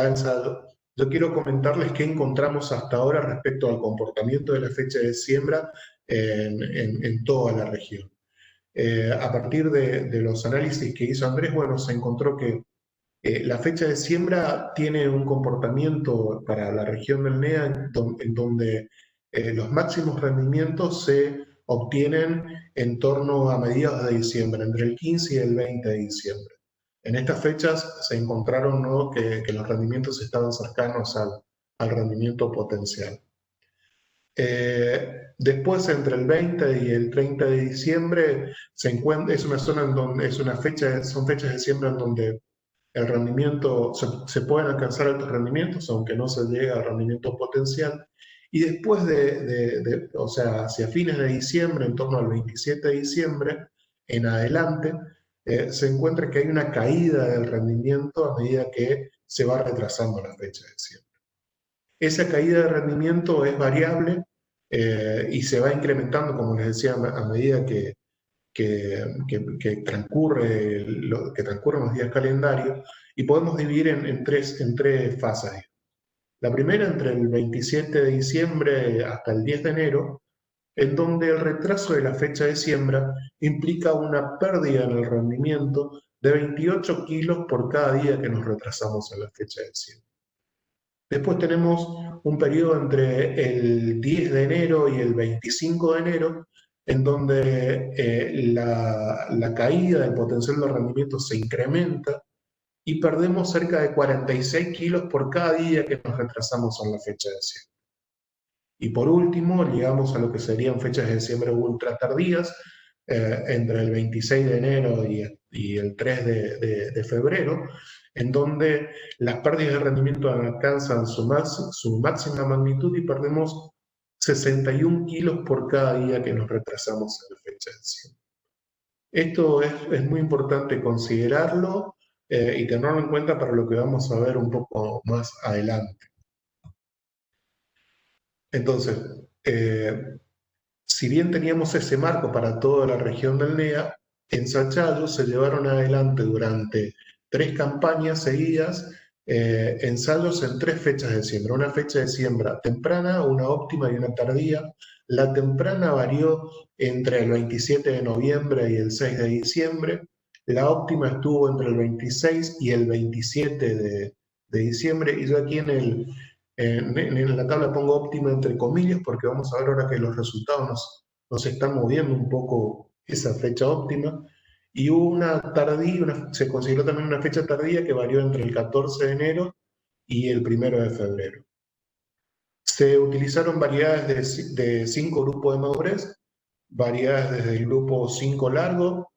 ensayo, yo quiero comentarles qué encontramos hasta ahora respecto al comportamiento de la fecha de siembra en toda la región. A partir de los análisis que hizo Andrés, bueno, se encontró que la fecha de siembra tiene un comportamiento para la región del NEA en donde los máximos rendimientos se obtienen en torno a mediados de diciembre, entre el 15 y el 20 de diciembre. En estas fechas se encontraron, ¿no?, que los rendimientos estaban cercanos al rendimiento potencial. Después, entre el 20 y el 30 de diciembre, es una zona en donde son fechas de siembra en donde el rendimiento, se pueden alcanzar altos rendimientos, aunque no se llega al rendimiento potencial. Y después o sea, hacia fines de diciembre, en torno al 27 de diciembre, en adelante, se encuentra que hay una caída del rendimiento a medida que se va retrasando la fecha de siembra. Esa caída de rendimiento es variable y se va incrementando, como les decía, a medida que transcurren los días calendarios, y podemos dividir en tres fases. La primera, entre el 27 de diciembre hasta el 10 de enero, en donde el retraso de la fecha de siembra implica una pérdida en el rendimiento de 28 kilos por cada día que nos retrasamos en la fecha de siembra. Después tenemos un periodo entre el 10 de enero y el 25 de enero, en donde la caída del potencial de rendimiento se incrementa y perdemos cerca de 46 kilos por cada día que nos retrasamos en la fecha de siembra. Y por último, llegamos a lo que serían fechas de siembra ultra tardías, entre el 26 de enero y el 3 de febrero, en donde las pérdidas de rendimiento alcanzan su máxima magnitud y perdemos 61 kilos por cada día que nos retrasamos en la fecha de siembra. Esto es muy importante considerarlo y tenerlo en cuenta para lo que vamos a ver un poco más adelante. Entonces, si bien teníamos ese marco para toda la región del NEA, en Sachayo se llevaron adelante durante 3 campañas seguidas ensayos en 3 fechas de siembra. Una fecha de siembra temprana, una óptima y una tardía. La temprana varió entre el 27 de noviembre y el 6 de diciembre. La óptima estuvo entre el 26 y el 27 de diciembre. Y yo aquí en la tabla pongo óptima entre comillas porque vamos a ver ahora que los resultados nos están moviendo un poco esa fecha óptima. Y hubo una tardía, se consideró también una fecha tardía que varió entre el 14 de enero y el 1 de febrero. Se utilizaron variedades de 5 grupos de madurez, variedades desde el grupo 5 largo,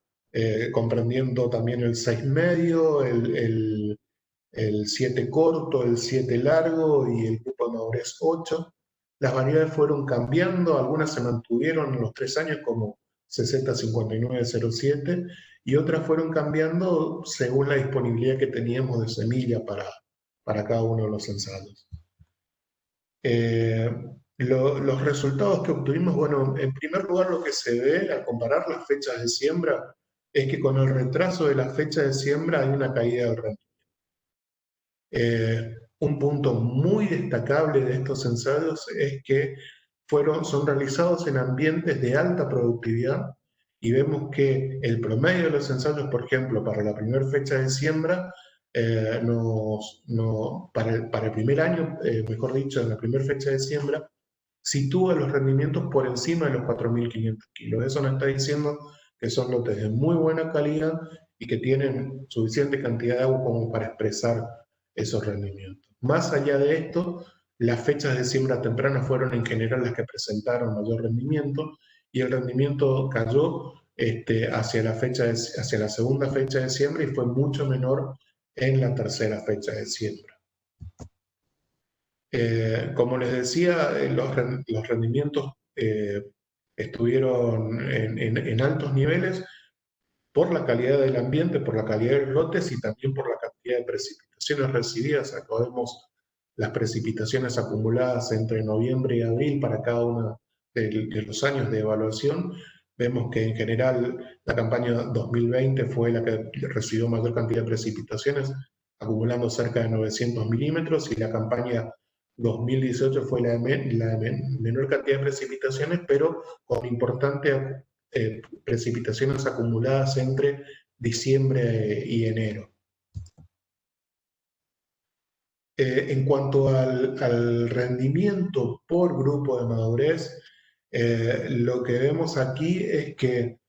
comprendiendo también el 6 medio, el 7 corto, el 7 largo y el grupo de madurez 8. Las variedades fueron cambiando, algunas se mantuvieron en los 3 años como 605907 y otras fueron cambiando según la disponibilidad que teníamos de semilla para cada uno de los ensayos. Los resultados que obtuvimos, bueno, en primer lugar lo que se ve al comparar las fechas de siembra es que con el retraso de la fecha de siembra hay una caída del rendimiento. Un punto muy destacable de estos ensayos es que son realizados en ambientes de alta productividad y vemos que el promedio de los ensayos, por ejemplo, para la primera fecha de siembra, para el primer año, mejor dicho, en la primera fecha de siembra, sitúa los rendimientos por encima de los 4.500 kilos. Eso nos está diciendo que son lotes de muy buena calidad y que tienen suficiente cantidad de agua como para expresar esos rendimientos. Más allá de esto, las fechas de siembra temprana fueron en general las que presentaron mayor rendimiento y el rendimiento cayó hacia la segunda fecha de siembra y fue mucho menor en la tercera fecha de siembra. Como les decía, los rendimientos estuvieron en altos niveles por la calidad del ambiente, por la calidad de los lotes y también por la cantidad de precipitaciones recibidas. Acá vemos las precipitaciones acumuladas entre noviembre y abril para cada uno de los años de evaluación, vemos que en general la campaña 2020 fue la que recibió mayor cantidad de precipitaciones, acumulando cerca de 900 milímetros, y la campaña 2018 fue la de menor cantidad de precipitaciones, pero con importantes precipitaciones acumuladas entre diciembre y enero. En cuanto al rendimiento por grupo de madurez, lo que vemos aquí es que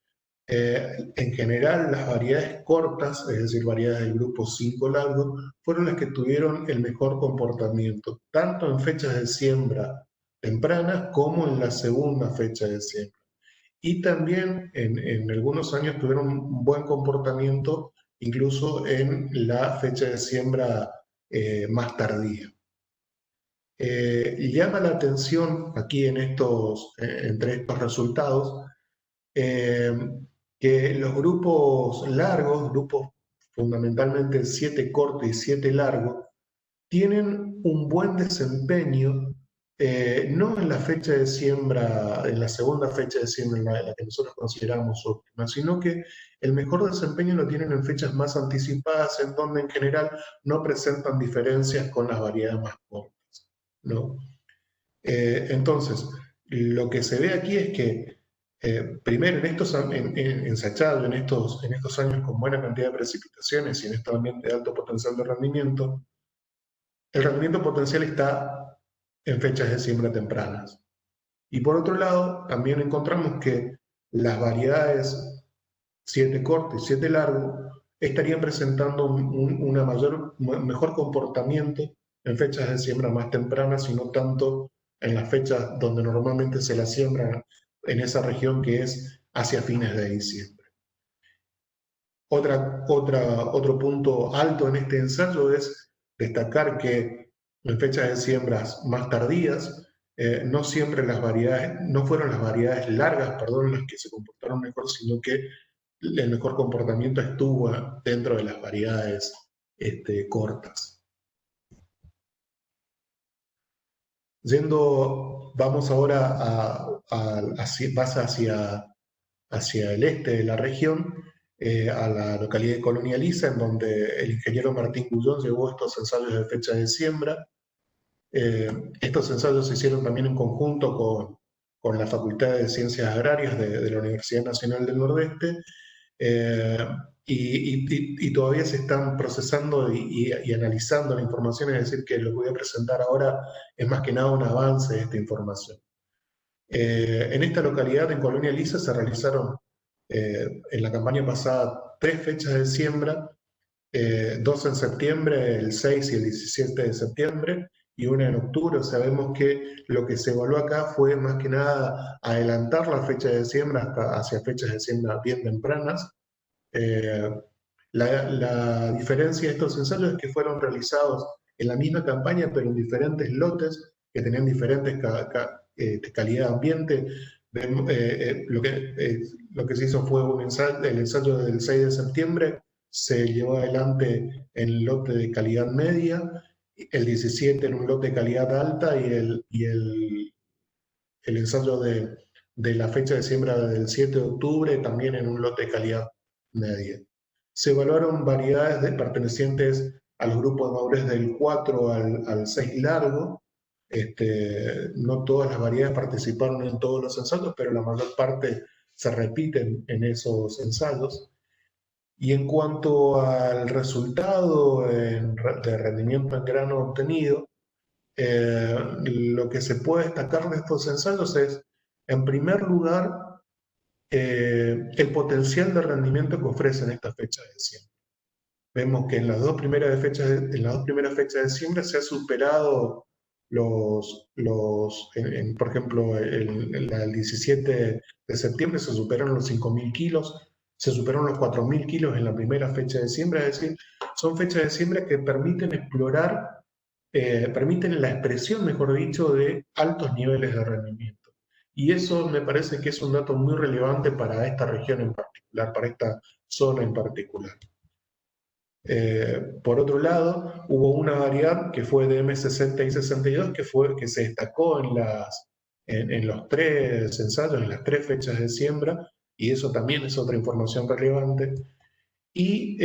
en general las variedades cortas, es decir, variedades del grupo 5 largo, fueron las que tuvieron el mejor comportamiento, tanto en fechas de siembra tempranas como en la segunda fecha de siembra. Y también en algunos años tuvieron un buen comportamiento incluso en la fecha de siembra más tardía. Llama la atención aquí entre estos resultados, que los grupos largos, grupos fundamentalmente 7 corto y 7 largo, tienen un buen desempeño, no en la fecha de siembra, en la segunda fecha de siembra, en la que nosotros consideramos óptima, sino que el mejor desempeño lo tienen en fechas más anticipadas, en donde en general no presentan diferencias con las variedades más cortas, ¿no? Entonces, lo que se ve aquí es que, primero, en estos ensachados, en estos años con buena cantidad de precipitaciones y en estos ambientes de alto potencial de rendimiento, el rendimiento potencial está en fechas de siembra tempranas. Y por otro lado, también encontramos que las variedades 7 corto y 7 largo estarían presentando mejor comportamiento en fechas de siembra más tempranas y no tanto en las fechas donde normalmente se la siembra en esa región, que es hacia fines de diciembre. Otro punto alto en este ensayo es destacar que en fechas de siembras más tardías, no fueron las variedades largas, las que se comportaron mejor, sino que el mejor comportamiento estuvo dentro de las variedades cortas. Vamos ahora hacia el este de la región, a la localidad de Colonia Elisa, en donde el ingeniero Martín Gullón llevó estos ensayos de fecha de siembra. Estos ensayos se hicieron también en conjunto con la Facultad de Ciencias Agrarias de la Universidad Nacional del Nordeste, y todavía se están procesando y analizando la información, es decir, que lo que voy a presentar ahora es más que nada un avance de esta información. En esta localidad, en Colonia Elisa, se realizaron en la campaña pasada 3 fechas de siembra, 2 en septiembre, el 6 y el 17 de septiembre, y una en octubre. O sea, vemos que lo que se evaluó acá fue más que nada adelantar la fecha de siembra hacia fechas de siembra bien tempranas. La diferencia de estos ensayos es que fueron realizados en la misma campaña, pero en diferentes lotes que tenían diferentes calidad de ambiente. Lo que se hizo fue el ensayo del 6 de septiembre, se llevó adelante en lote de calidad media, el 17 en un lote de calidad alta, y el ensayo de la fecha de siembra del 7 de octubre también en un lote de calidad media. Se evaluaron variedades pertenecientes al grupo de madurez del 4 al 6 largo. No todas las variedades participaron en todos los ensayos, pero la mayor parte se repiten en esos ensayos. Y en cuanto al resultado de rendimiento en grano obtenido, lo que se puede destacar de estos ensayos es, en primer lugar, el potencial de rendimiento que ofrecen estas fechas de siembra. Vemos que en las dos primeras fechas de siembra se ha superado por ejemplo, el 17 de septiembre se superaron los 5.000 kilos, se superaron los 4.000 kilos en la primera fecha de siembra. Es decir, son fechas de siembra que permiten permiten la expresión, mejor dicho, de altos niveles de rendimiento. Y eso me parece que es un dato muy relevante para esta región en particular, para esta zona en particular. Por otro lado, hubo una variedad que fue DM60 y 62 que se destacó en los tres ensayos, en las tres fechas de siembra, y eso también es otra información relevante. Y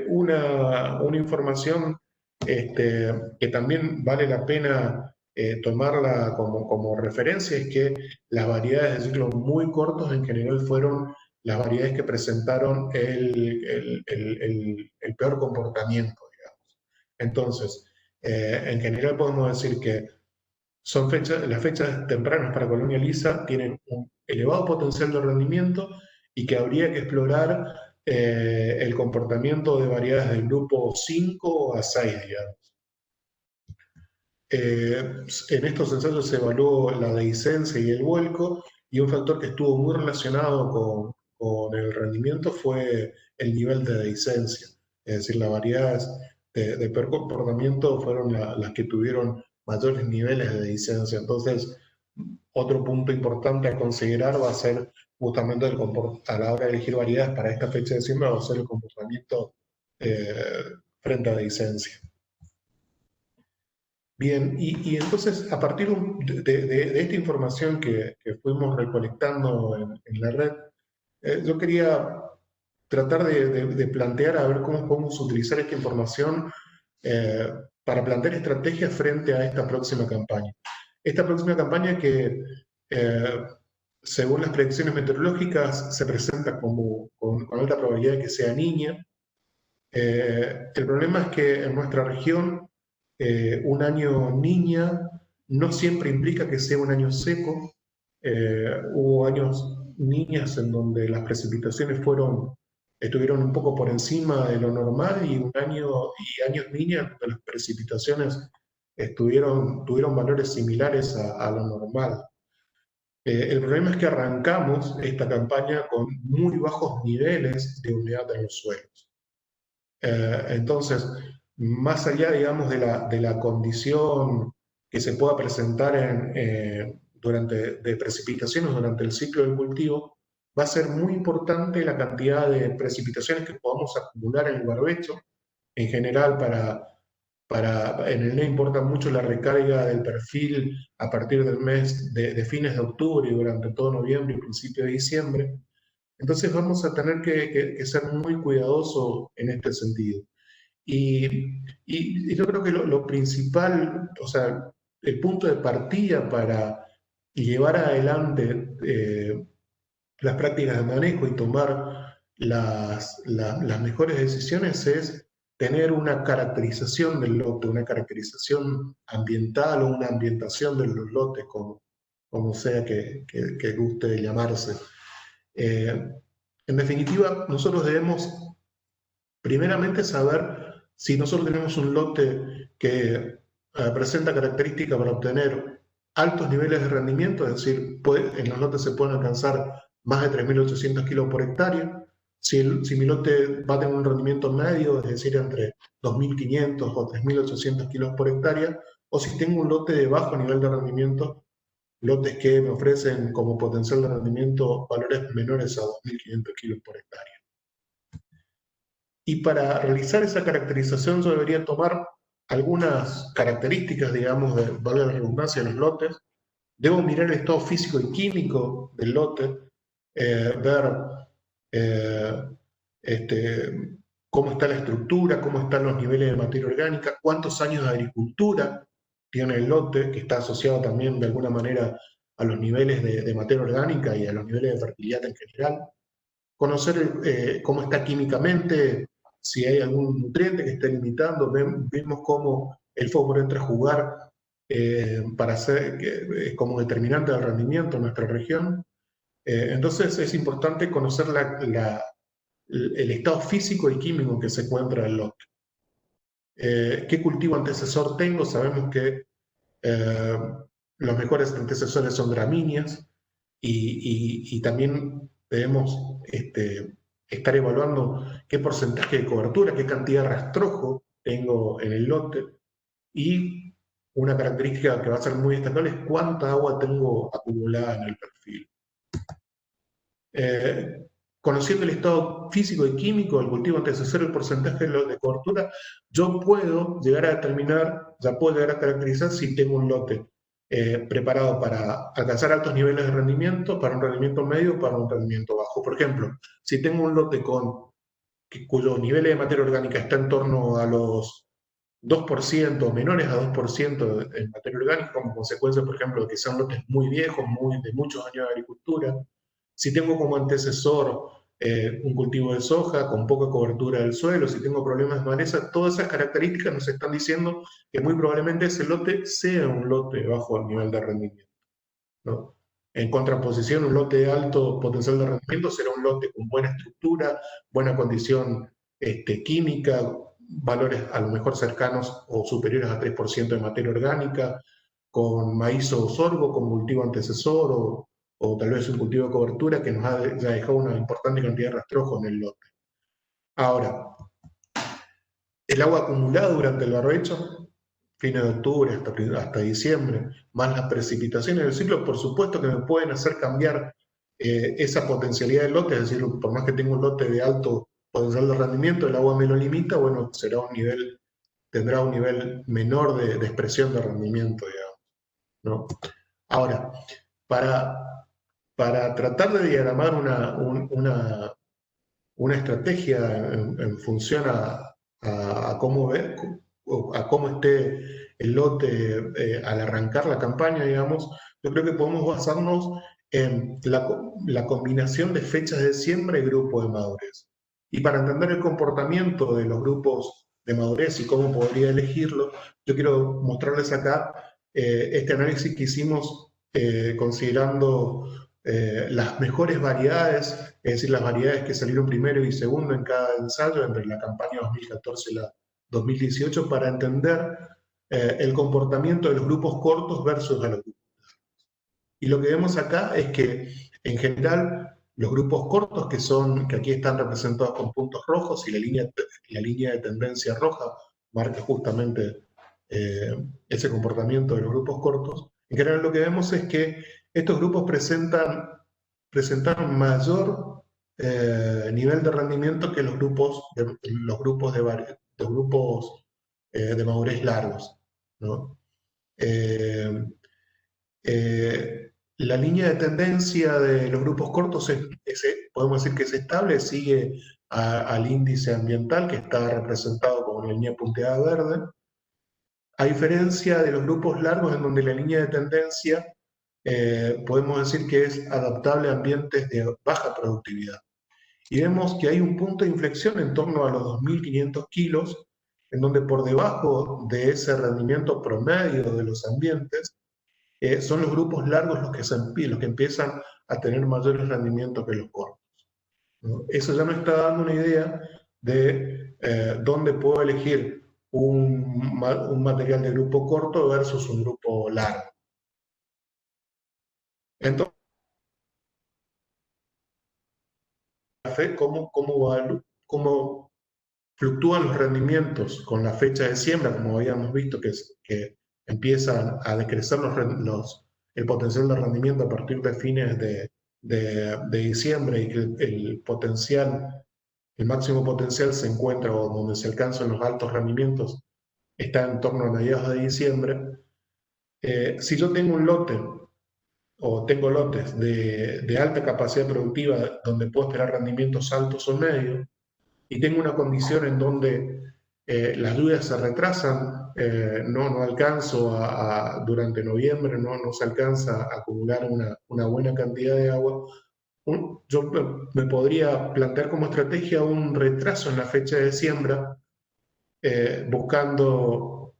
una información que también vale la pena tomarla como referencia es que las variedades de ciclos muy cortos en general fueron las variedades que presentaron el peor comportamiento, digamos. Entonces, en general podemos decir que las fechas tempranas para Colonia Lisa tienen un elevado potencial de rendimiento y que habría que explorar el comportamiento de variedades del grupo 5 a 6, digamos. En estos ensayos se evaluó la dehiscencia y el vuelco, y un factor que estuvo muy relacionado con el rendimiento fue el nivel de dehiscencia. Es decir, las variedades de peor comportamiento fueron las que tuvieron mayores niveles de dehiscencia. Entonces, otro punto importante a considerar va a ser justamente a la hora de elegir variedades para esta fecha de siembra, va a ser el comportamiento frente a dehiscencia. Bien, y entonces a partir de esta información que fuimos recolectando en la red, yo quería tratar de plantear a ver cómo podemos utilizar esta información eh, para plantear estrategias frente a esta próxima campaña. Esta próxima campaña que, eh, según las predicciones meteorológicas, se presenta con alta probabilidad de que sea niña. El problema es que en nuestra región un año niña no siempre implica que sea un año seco. Hubo años niñas en donde las precipitaciones estuvieron un poco por encima de lo normal, y años niñas donde las precipitaciones tuvieron valores similares a lo normal. El problema es que arrancamos esta campaña con muy bajos niveles de humedad en los suelos. Entonces, más allá, digamos, de la condición que se pueda presentar de precipitaciones durante el ciclo del cultivo, va a ser muy importante la cantidad de precipitaciones que podamos acumular en el barbecho. En general, en el NE importa mucho la recarga del perfil a partir del mes de fines de octubre y durante todo noviembre y principio de diciembre. Entonces vamos a tener que ser muy cuidadosos en este sentido. Y yo creo que lo principal, o sea, el punto de partida para llevar adelante las prácticas de manejo y tomar las mejores decisiones es tener una caracterización del lote, una caracterización ambiental o una ambientación de los lotes, como sea que guste llamarse. En definitiva, nosotros debemos primeramente saber si nosotros tenemos un lote que presenta características para obtener altos niveles de rendimiento, es decir, en los lotes se pueden alcanzar más de 3.800 kilos por hectárea. Si mi lote va a tener un rendimiento medio, es decir, entre 2.500 o 3.800 kilos por hectárea, o si tengo un lote de bajo nivel de rendimiento, lotes que me ofrecen como potencial de rendimiento valores menores a 2.500 kilos por hectárea. Y para realizar esa caracterización yo debería tomar algunas características, digamos, valga la redundancia, de los lotes. Debo mirar el estado físico y químico del lote, ver eh, cómo está la estructura, cómo están los niveles de materia orgánica, cuántos años de agricultura tiene el lote, que está asociado también de alguna manera a los niveles de materia orgánica y a los niveles de fertilidad en general. Conocer cómo está químicamente, si hay algún nutriente que esté limitando. Vemos cómo el fósforo entra a jugar como determinante del rendimiento en nuestra región. Entonces es importante conocer el estado físico y químico que se encuentra en el lote. ¿Qué cultivo antecesor tengo? Sabemos que los mejores antecesores son gramíneas, y también debemos estar evaluando qué porcentaje de cobertura, qué cantidad de rastrojo tengo en el lote, y una característica que va a ser muy destacable es cuánta agua tengo acumulada en el perfil. conociendo el estado físico y químico del cultivo antes de hacer el porcentaje de cobertura, yo puedo llegar a determinar, ya puedo llegar a caracterizar si tengo un lote preparado para alcanzar altos niveles de rendimiento, para un rendimiento medio o para un rendimiento bajo. Por ejemplo, si tengo un lote cuyo nivel de materia orgánica está en torno a los 2%, menores a 2% en materia orgánica, como consecuencia, por ejemplo, de que sean lotes muy viejos, de muchos años de agricultura. Si tengo como antecesor un cultivo de soja con poca cobertura del suelo, si tengo problemas de maleza, todas esas características nos están diciendo que muy probablemente ese lote sea un lote bajo el nivel de rendimiento, ¿no? En contraposición, un lote de alto potencial de rendimiento será un lote con buena estructura, buena condición química, valores a lo mejor cercanos o superiores a 3% de materia orgánica, con maíz o sorgo como cultivo antecesor, o tal vez un cultivo de cobertura que nos ha dejado una importante cantidad de rastrojo en el lote. Ahora, el agua acumulada durante el barbecho, fines de octubre hasta diciembre, más las precipitaciones del ciclo, por supuesto que me pueden hacer cambiar esa potencialidad del lote, es decir, por más que tenga un lote de alto potencial de rendimiento, el agua me lo limita, bueno, tendrá un nivel menor de expresión de rendimiento, digamos, ¿no? Ahora, para tratar de diagramar una estrategia en función a cómo a cómo esté el lote al arrancar la campaña, digamos, yo creo que podemos basarnos en la combinación de fechas de siembra y grupo de madurez. Y para entender el comportamiento de los grupos de madurez y cómo podría elegirlo, yo quiero mostrarles acá este análisis que hicimos considerando las mejores variedades, es decir, las variedades que salieron primero y segundo en cada ensayo entre la campaña 2014 y la 2018 para entender el comportamiento de los grupos cortos versus a los grupos. Y lo que vemos acá es que, en general, los grupos cortos, que aquí están representados con puntos rojos y la línea de tendencia roja marca justamente ese comportamiento de los grupos cortos, en general lo que vemos es que estos grupos presentan mayor nivel de rendimiento que los grupos de madurez largos, ¿no? La línea de tendencia de los grupos cortos podemos decir que es estable, sigue al índice ambiental que está representado con la línea punteada verde, a diferencia de los grupos largos en donde la línea de tendencia podemos decir que es adaptable a ambientes de baja productividad. Y vemos que hay un punto de inflexión en torno a los 2.500 kilos, en donde por debajo de ese rendimiento promedio de los ambientes, son los grupos largos los que empiezan a tener mayores rendimientos que los cortos, ¿no? Eso ya me está dando una idea de dónde puedo elegir un material de grupo corto versus un grupo largo. Entonces, cómo fluctúan los rendimientos con la fecha de siembra, como habíamos visto que empiezan a decrecer el potencial de rendimiento a partir de fines de diciembre y que el máximo potencial se encuentra o donde se alcanzan los altos rendimientos está en torno a mediados de diciembre. Si yo tengo un lote o tengo lotes de alta capacidad productiva donde puedo esperar rendimientos altos o medios, y tengo una condición en donde las lluvias se retrasan, no alcanzo durante noviembre, no se alcanza a acumular una buena cantidad de agua, yo me podría plantear como estrategia un retraso en la fecha de siembra, buscando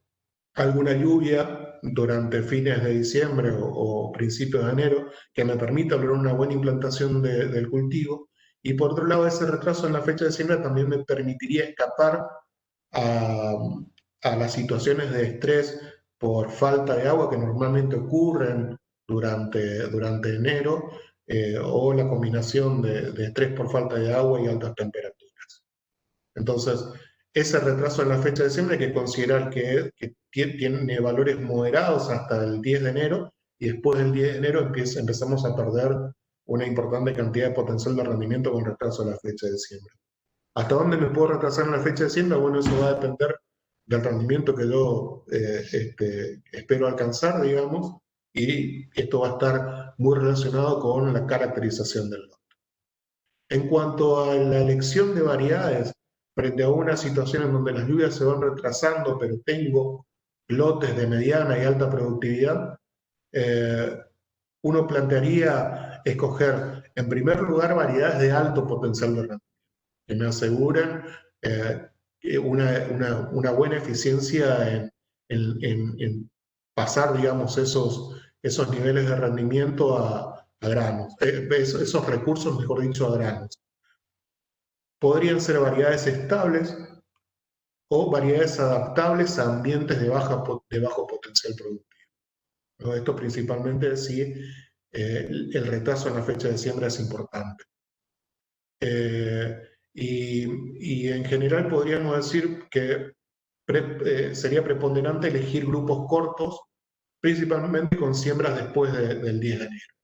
alguna lluvia durante fines de diciembre o principios de enero que me permita lograr una buena implantación del cultivo. Y por otro lado, ese retraso en la fecha de siembra también me permitiría escapar a las situaciones de estrés por falta de agua que normalmente ocurren durante enero, o la combinación de estrés por falta de agua y altas temperaturas. Entonces, ese retraso en la fecha de siembra hay que considerar que tiene valores moderados hasta el 10 de enero, y después del 10 de enero empezamos a perder una importante cantidad de potencial de rendimiento con retraso a la fecha de siembra. ¿Hasta dónde me puedo retrasar en la fecha de siembra? Bueno, eso va a depender del rendimiento que yo espero alcanzar, digamos, y esto va a estar muy relacionado con la caracterización del lote. En cuanto a la elección de variedades, frente a una situación en donde las lluvias se van retrasando, pero tengo lotes de mediana y alta productividad, uno plantearía escoger, en primer lugar, variedades de alto potencial de rendimiento, que me aseguren una buena eficiencia en pasar, digamos, esos niveles de rendimiento a granos, esos recursos, mejor dicho, a granos. Podrían ser variedades estables o variedades adaptables a ambientes de bajo potencial productivo, ¿no? Esto principalmente si el retraso en la fecha de siembra es importante. Y en general podríamos decir que sería preponderante elegir grupos cortos, principalmente con siembras después del 10 de enero.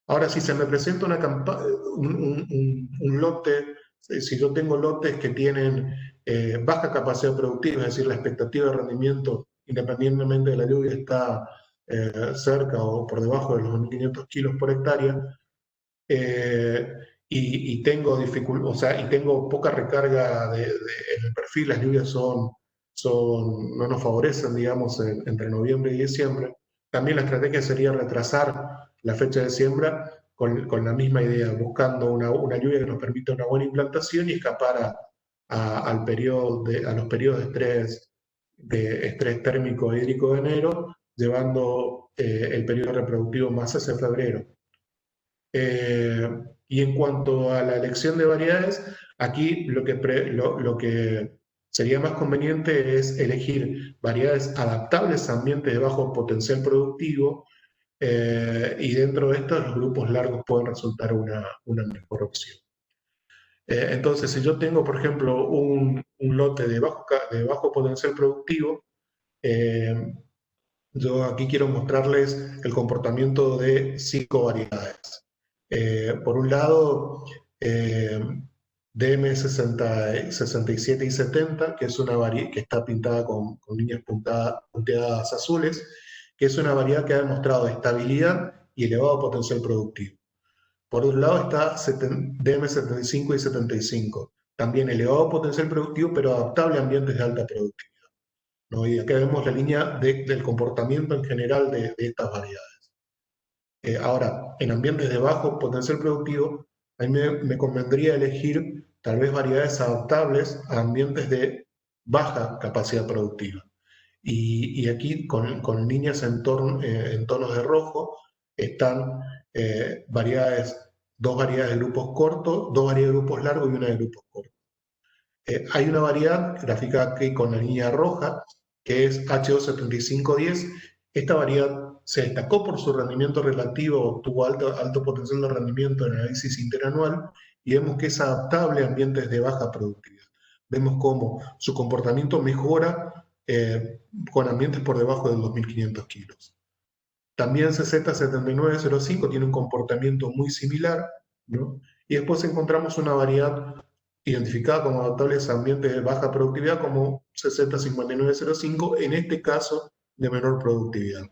Ahora, si se me presenta un lote, si yo tengo lotes que tienen baja capacidad productiva, es decir, la expectativa de rendimiento, independientemente de la lluvia, está cerca o por debajo de los 2.500 kilos por hectárea, y tengo o sea, y tengo poca recarga en el perfil, las lluvias no nos favorecen, digamos, entre noviembre y diciembre. También la estrategia sería retrasar la fecha de siembra con la misma idea, buscando una lluvia que nos permita una buena implantación y escapar a los periodos de estrés térmico e hídrico de enero, llevando el periodo reproductivo más hacia febrero. Y en cuanto a la elección de variedades, aquí lo que sería más conveniente es elegir variedades adaptables a ambientes de bajo potencial productivo, y dentro de estos los grupos largos pueden resultar una mejor opción. Entonces, si yo tengo, por ejemplo, un lote de bajo potencial productivo, yo aquí quiero mostrarles el comportamiento de 5 variedades. Por un lado, DM67 y 70, que es una variedad que está pintada con líneas punteadas azules, que es una variedad que ha demostrado estabilidad y elevado potencial productivo. Por otro lado está DM75 y 75, también elevado potencial productivo, pero adaptable a ambientes de alta productividad, ¿no? Y acá vemos la línea del comportamiento en general de estas variedades. Ahora, en ambientes de bajo potencial productivo, a mí me convendría elegir tal vez variedades adaptables a ambientes de baja capacidad productiva. Y aquí con líneas en tonos de rojo están dos variedades de grupos cortos, dos variedades de grupos largos y una de grupos cortos. Hay una variedad graficada aquí con la línea roja, que es HO7510. Esta variedad se destacó por su rendimiento relativo, tuvo alto potencial de rendimiento en el análisis interanual, y vemos que es adaptable a ambientes de baja productividad. Vemos cómo su comportamiento mejora con ambientes por debajo de 2.500 kilos. También CZ7905 tiene un comportamiento muy similar, ¿no? Y después encontramos una variedad identificada como adaptables a ambientes de baja productividad como CZ5905, en este caso de menor productividad.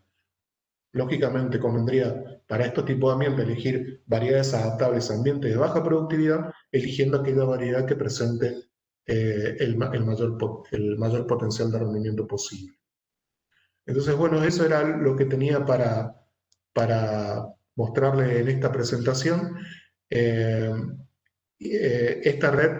Lógicamente convendría para estos tipos de ambientes elegir variedades adaptables a ambientes de baja productividad, eligiendo aquella variedad que presente el mayor potencial de rendimiento posible. Entonces, bueno, eso era lo que tenía para mostrarle en esta presentación. Esta red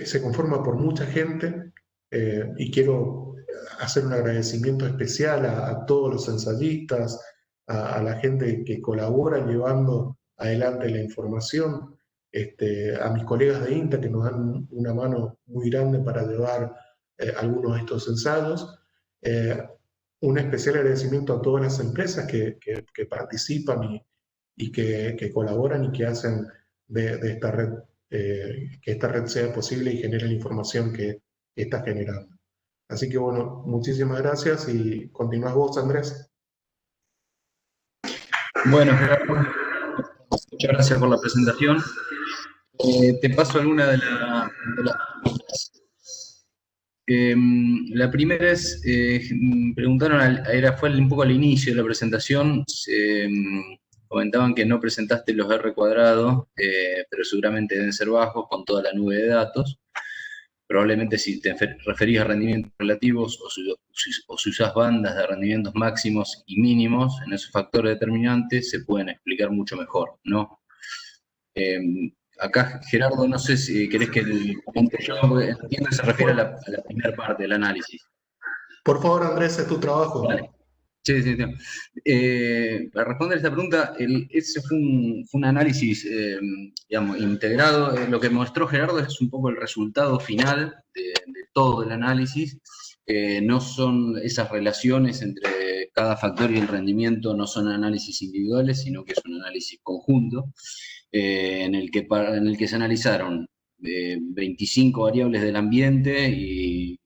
se conforma por mucha gente, y quiero hacer un agradecimiento especial a todos los ensayistas, a la gente que colabora llevando adelante la información, a mis colegas de INTA que nos dan una mano muy grande para llevar algunos de estos ensayos. Un especial agradecimiento a todas las empresas que participan y que colaboran y que hacen de esta red, que esta red sea posible y genere la información que está generando. Así que bueno, muchísimas gracias y continúas vos, Andrés. Bueno, Gerardo, muchas gracias por la presentación. Te paso alguna de las preguntas. La primera es, preguntaron, fue un poco al inicio de la presentación, comentaban que no presentaste los R cuadrados, pero seguramente deben ser bajos con toda la nube de datos. Probablemente si te referís a rendimientos relativos o si usas bandas de rendimientos máximos y mínimos, en esos factores determinantes se pueden explicar mucho mejor, ¿no? Acá, Gerardo, no sé si querés que comente yo, porque entiendo que se refiere a la primera parte del análisis. Por favor, Andrés, es tu trabajo. Vale. Sí, sí, sí. Para responder esta pregunta, ese fue un análisis, digamos, integrado. Lo que mostró Gerardo es un poco el resultado final de todo el análisis. No son esas relaciones entre cada factor y el rendimiento, no son análisis individuales, sino que es un análisis conjunto, en el que se analizaron 25 variables del ambiente y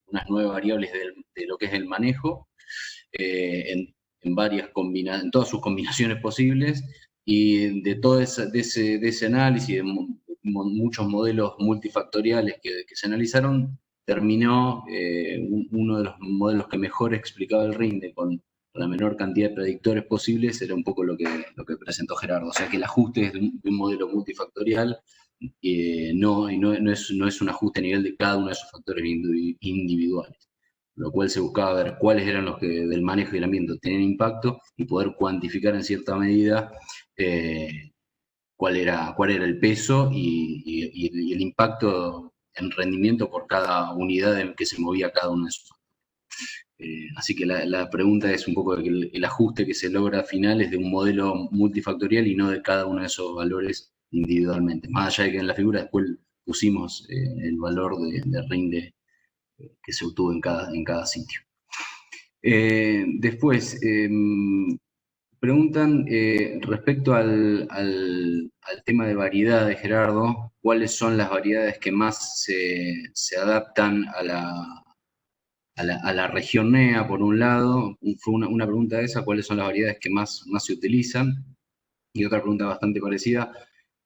unas 9 variables de lo que es el manejo, en todas sus combinaciones posibles, y de todo ese análisis, de muchos modelos multifactoriales que se analizaron, terminó uno de los modelos que mejor explicaba el rinde con la menor cantidad de predictores posibles, era un poco lo que presentó Gerardo. O sea que el ajuste es de un modelo multifactorial, no es un ajuste a nivel de cada uno de esos factores individuales, lo cual se buscaba ver cuáles eran los que del manejo y el ambiente tenían impacto y poder cuantificar en cierta medida cuál era el peso y el impacto en rendimiento por cada unidad en que se movía cada uno de esos factores. Así que la pregunta es un poco el ajuste que se logra al final es de un modelo multifactorial y no de cada uno de esos valores individualmente. Más allá de que en la figura después pusimos el valor de rinde que se obtuvo en cada sitio. Después, preguntan respecto al tema de variedades, Gerardo, ¿cuáles son las variedades que más se adaptan a la región NEA, por un lado? Fue una pregunta esa, ¿cuáles son las variedades que más se utilizan? Y otra pregunta bastante parecida,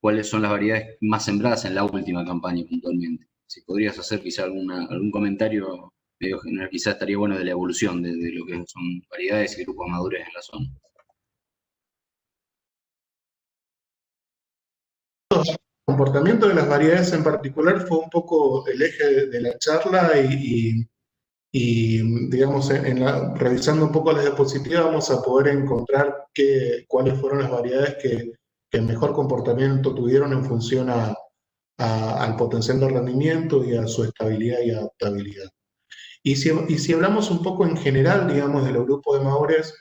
¿cuáles son las variedades más sembradas en la última campaña puntualmente? Si podrías hacer quizá algún comentario medio general, quizá estaría bueno de la evolución de lo que son variedades y grupos de madurez en la zona. El comportamiento de las variedades en particular fue un poco el eje de la charla y digamos, revisando un poco las diapositivas vamos a poder encontrar cuáles fueron las variedades que mejor comportamiento tuvieron en función al potencial de rendimiento y a su estabilidad y adaptabilidad. Y si hablamos un poco en general, digamos, de los grupos de madurez,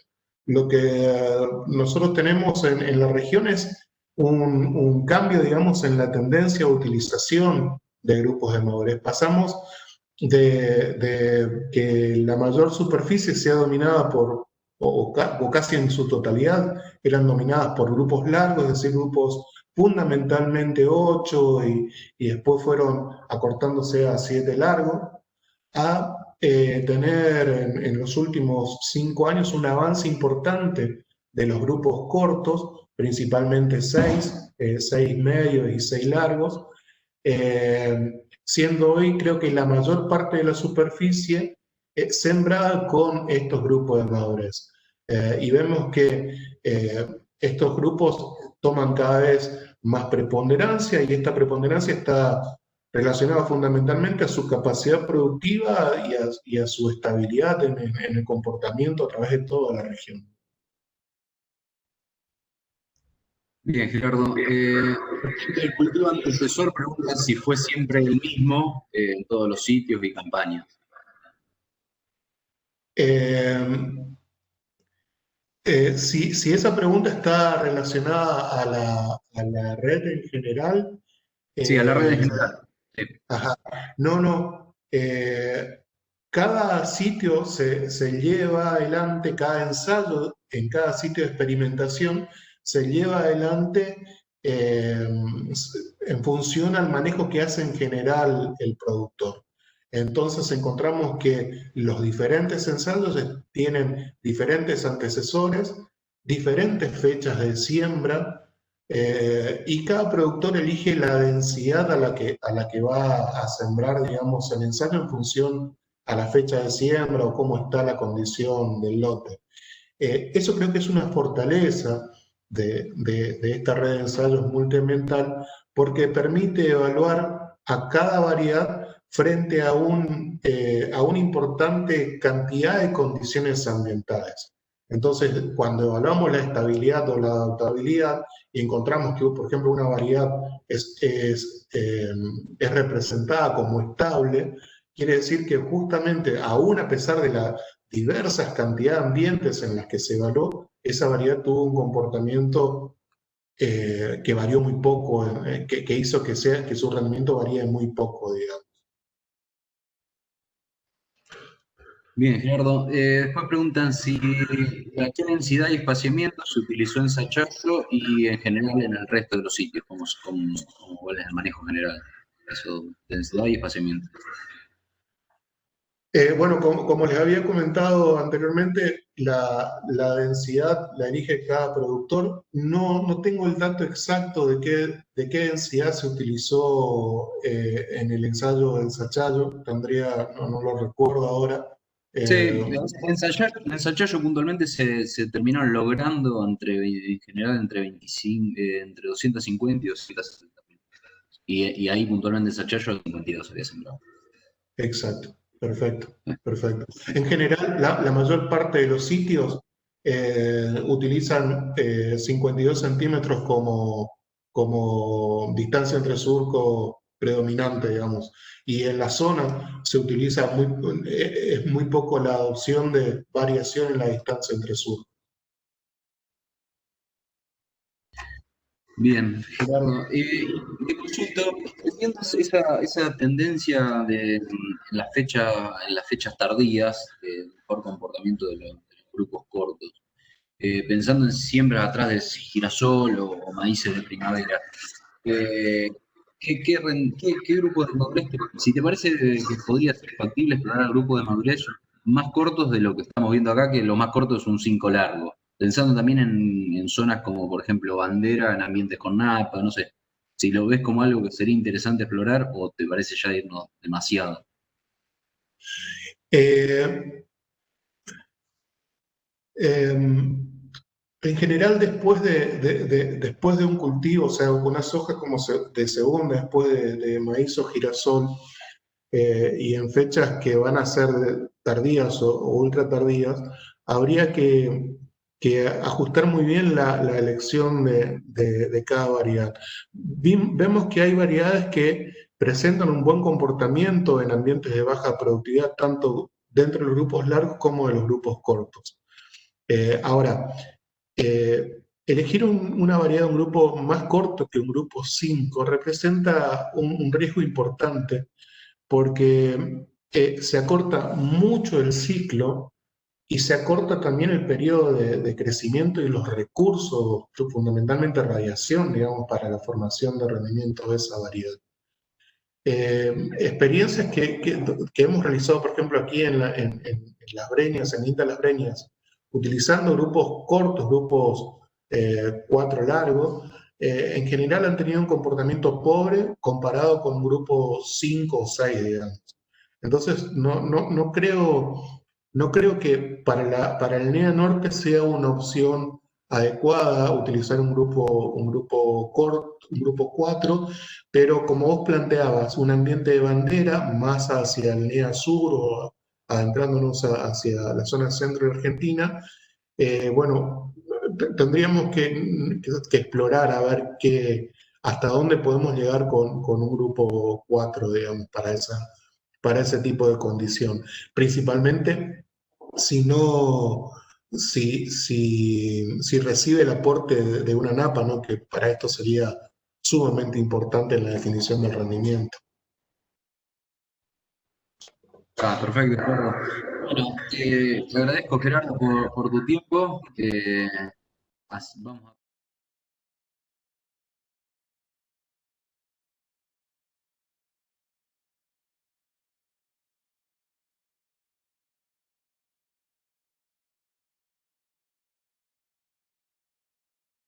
lo que nosotros tenemos en la región es un cambio, digamos, en la tendencia a utilización de grupos de madurez. Pasamos de que la mayor superficie sea dominada o casi en su totalidad, eran dominadas por grupos largos, es decir, grupos fundamentalmente 8 y después fueron acortándose a 7 largos, a tener en los últimos 5 años un avance importante de los grupos cortos, principalmente 6, 6 medios y 6 largos, siendo hoy creo que la mayor parte de la superficie sembrada con estos grupos de madurez. Y vemos que estos grupos toman cada vez más preponderancia y esta preponderancia está relacionada fundamentalmente a su capacidad productiva y a su estabilidad en el comportamiento a través de toda la región. Bien, Gerardo. El cultivo antecesor pregunta si fue siempre el mismo en todos los sitios y campañas. Si esa pregunta está relacionada a la red en general. Sí, a la red en general. Sí. Ajá. No. Cada sitio se lleva adelante, cada ensayo en cada sitio de experimentación se lleva adelante en función al manejo que hace en general el productor. Entonces encontramos que los diferentes ensayos tienen diferentes antecesores diferentes fechas de siembra, y cada productor elige la densidad a la que va a sembrar, digamos, el ensayo en función a la fecha de siembra o cómo está la condición del lote. Eso creo que es una fortaleza de esta red de ensayos multiambiental porque permite evaluar a cada variedad frente a una importante cantidad de condiciones ambientales. Entonces, cuando evaluamos la estabilidad o la adaptabilidad y encontramos que, por ejemplo, una variedad es representada como estable, quiere decir que justamente, aún a pesar de la diversas cantidades de ambientes en las que se evaluó, esa variedad tuvo un comportamiento que varió muy poco, que hizo que su rendimiento varíe muy poco, digamos. Bien, Gerardo. Después preguntan si qué densidad y espaciamiento se utilizó en Sachazo y en general en el resto de los sitios, cuál es el manejo general. Eso, densidad y espaciamiento. Bueno, como les había comentado anteriormente, la densidad la elige cada productor. No tengo el dato exacto de qué densidad se utilizó en el ensayo del Sachayo. No lo recuerdo ahora. Sí, Eh, en Sachazo puntualmente se terminaron logrando en general entre 25, entre 250 y 260. Y ahí puntualmente en Sachazo 52 había sembrado. Exacto, perfecto, perfecto. En general, la mayor parte de los sitios utilizan 52 centímetros como distancia entre surco predominante, digamos. Y en la zona es muy poco la adopción de variación en la distancia entre surcos. Bien, Gerardo. Te consulto, entiendo esa tendencia en las fechas tardías de mejor comportamiento de los grupos cortos, pensando en siembras atrás de girasol o maíces de primavera. Eh, ¿Qué grupo de madurez, si te parece que podría ser factible explorar grupos de madurez más cortos de lo que estamos viendo acá, que lo más corto es un 5 largo? Pensando también en zonas como, por ejemplo, Bandera, en ambientes con napa, no sé. Si lo ves como algo que sería interesante explorar o te parece ya irnos demasiado. Eh, en general, después de un cultivo, o sea, una soja de segunda, después de maíz o girasol, y en fechas que van a ser tardías o ultra tardías, habría que ajustar muy bien la elección de cada variedad. Vemos que hay variedades que presentan un buen comportamiento en ambientes de baja productividad, tanto dentro de los grupos largos como de los grupos cortos. Ahora, elegir una variedad de un grupo más corto que un grupo 5 representa un riesgo importante porque se acorta mucho el ciclo y se acorta también el periodo de crecimiento y los recursos, fundamentalmente radiación, digamos, para la formación de rendimiento de esa variedad. Experiencias que hemos realizado, por ejemplo, aquí en Las Breñas, en Inta Las Breñas, utilizando grupos cortos, grupos 4 largos, en general han tenido un comportamiento pobre comparado con grupos 5 o 6, digamos. Entonces, no creo que para el NEA Norte sea una opción adecuada utilizar un grupo corto, un grupo 4, pero como vos planteabas, un ambiente de bandera más hacia el NEA Sur o adentrándonos hacia la zona centro de Argentina, bueno, tendríamos que explorar a ver hasta dónde podemos llegar con un grupo 4, digamos, para ese tipo de condición. Principalmente si no, si recibe el aporte de una napa, ¿no? Que para esto sería sumamente importante en la definición del rendimiento. Ah, perfecto, Gerardo. Bueno, te agradezco, Gerardo, por tu tiempo. Vamos a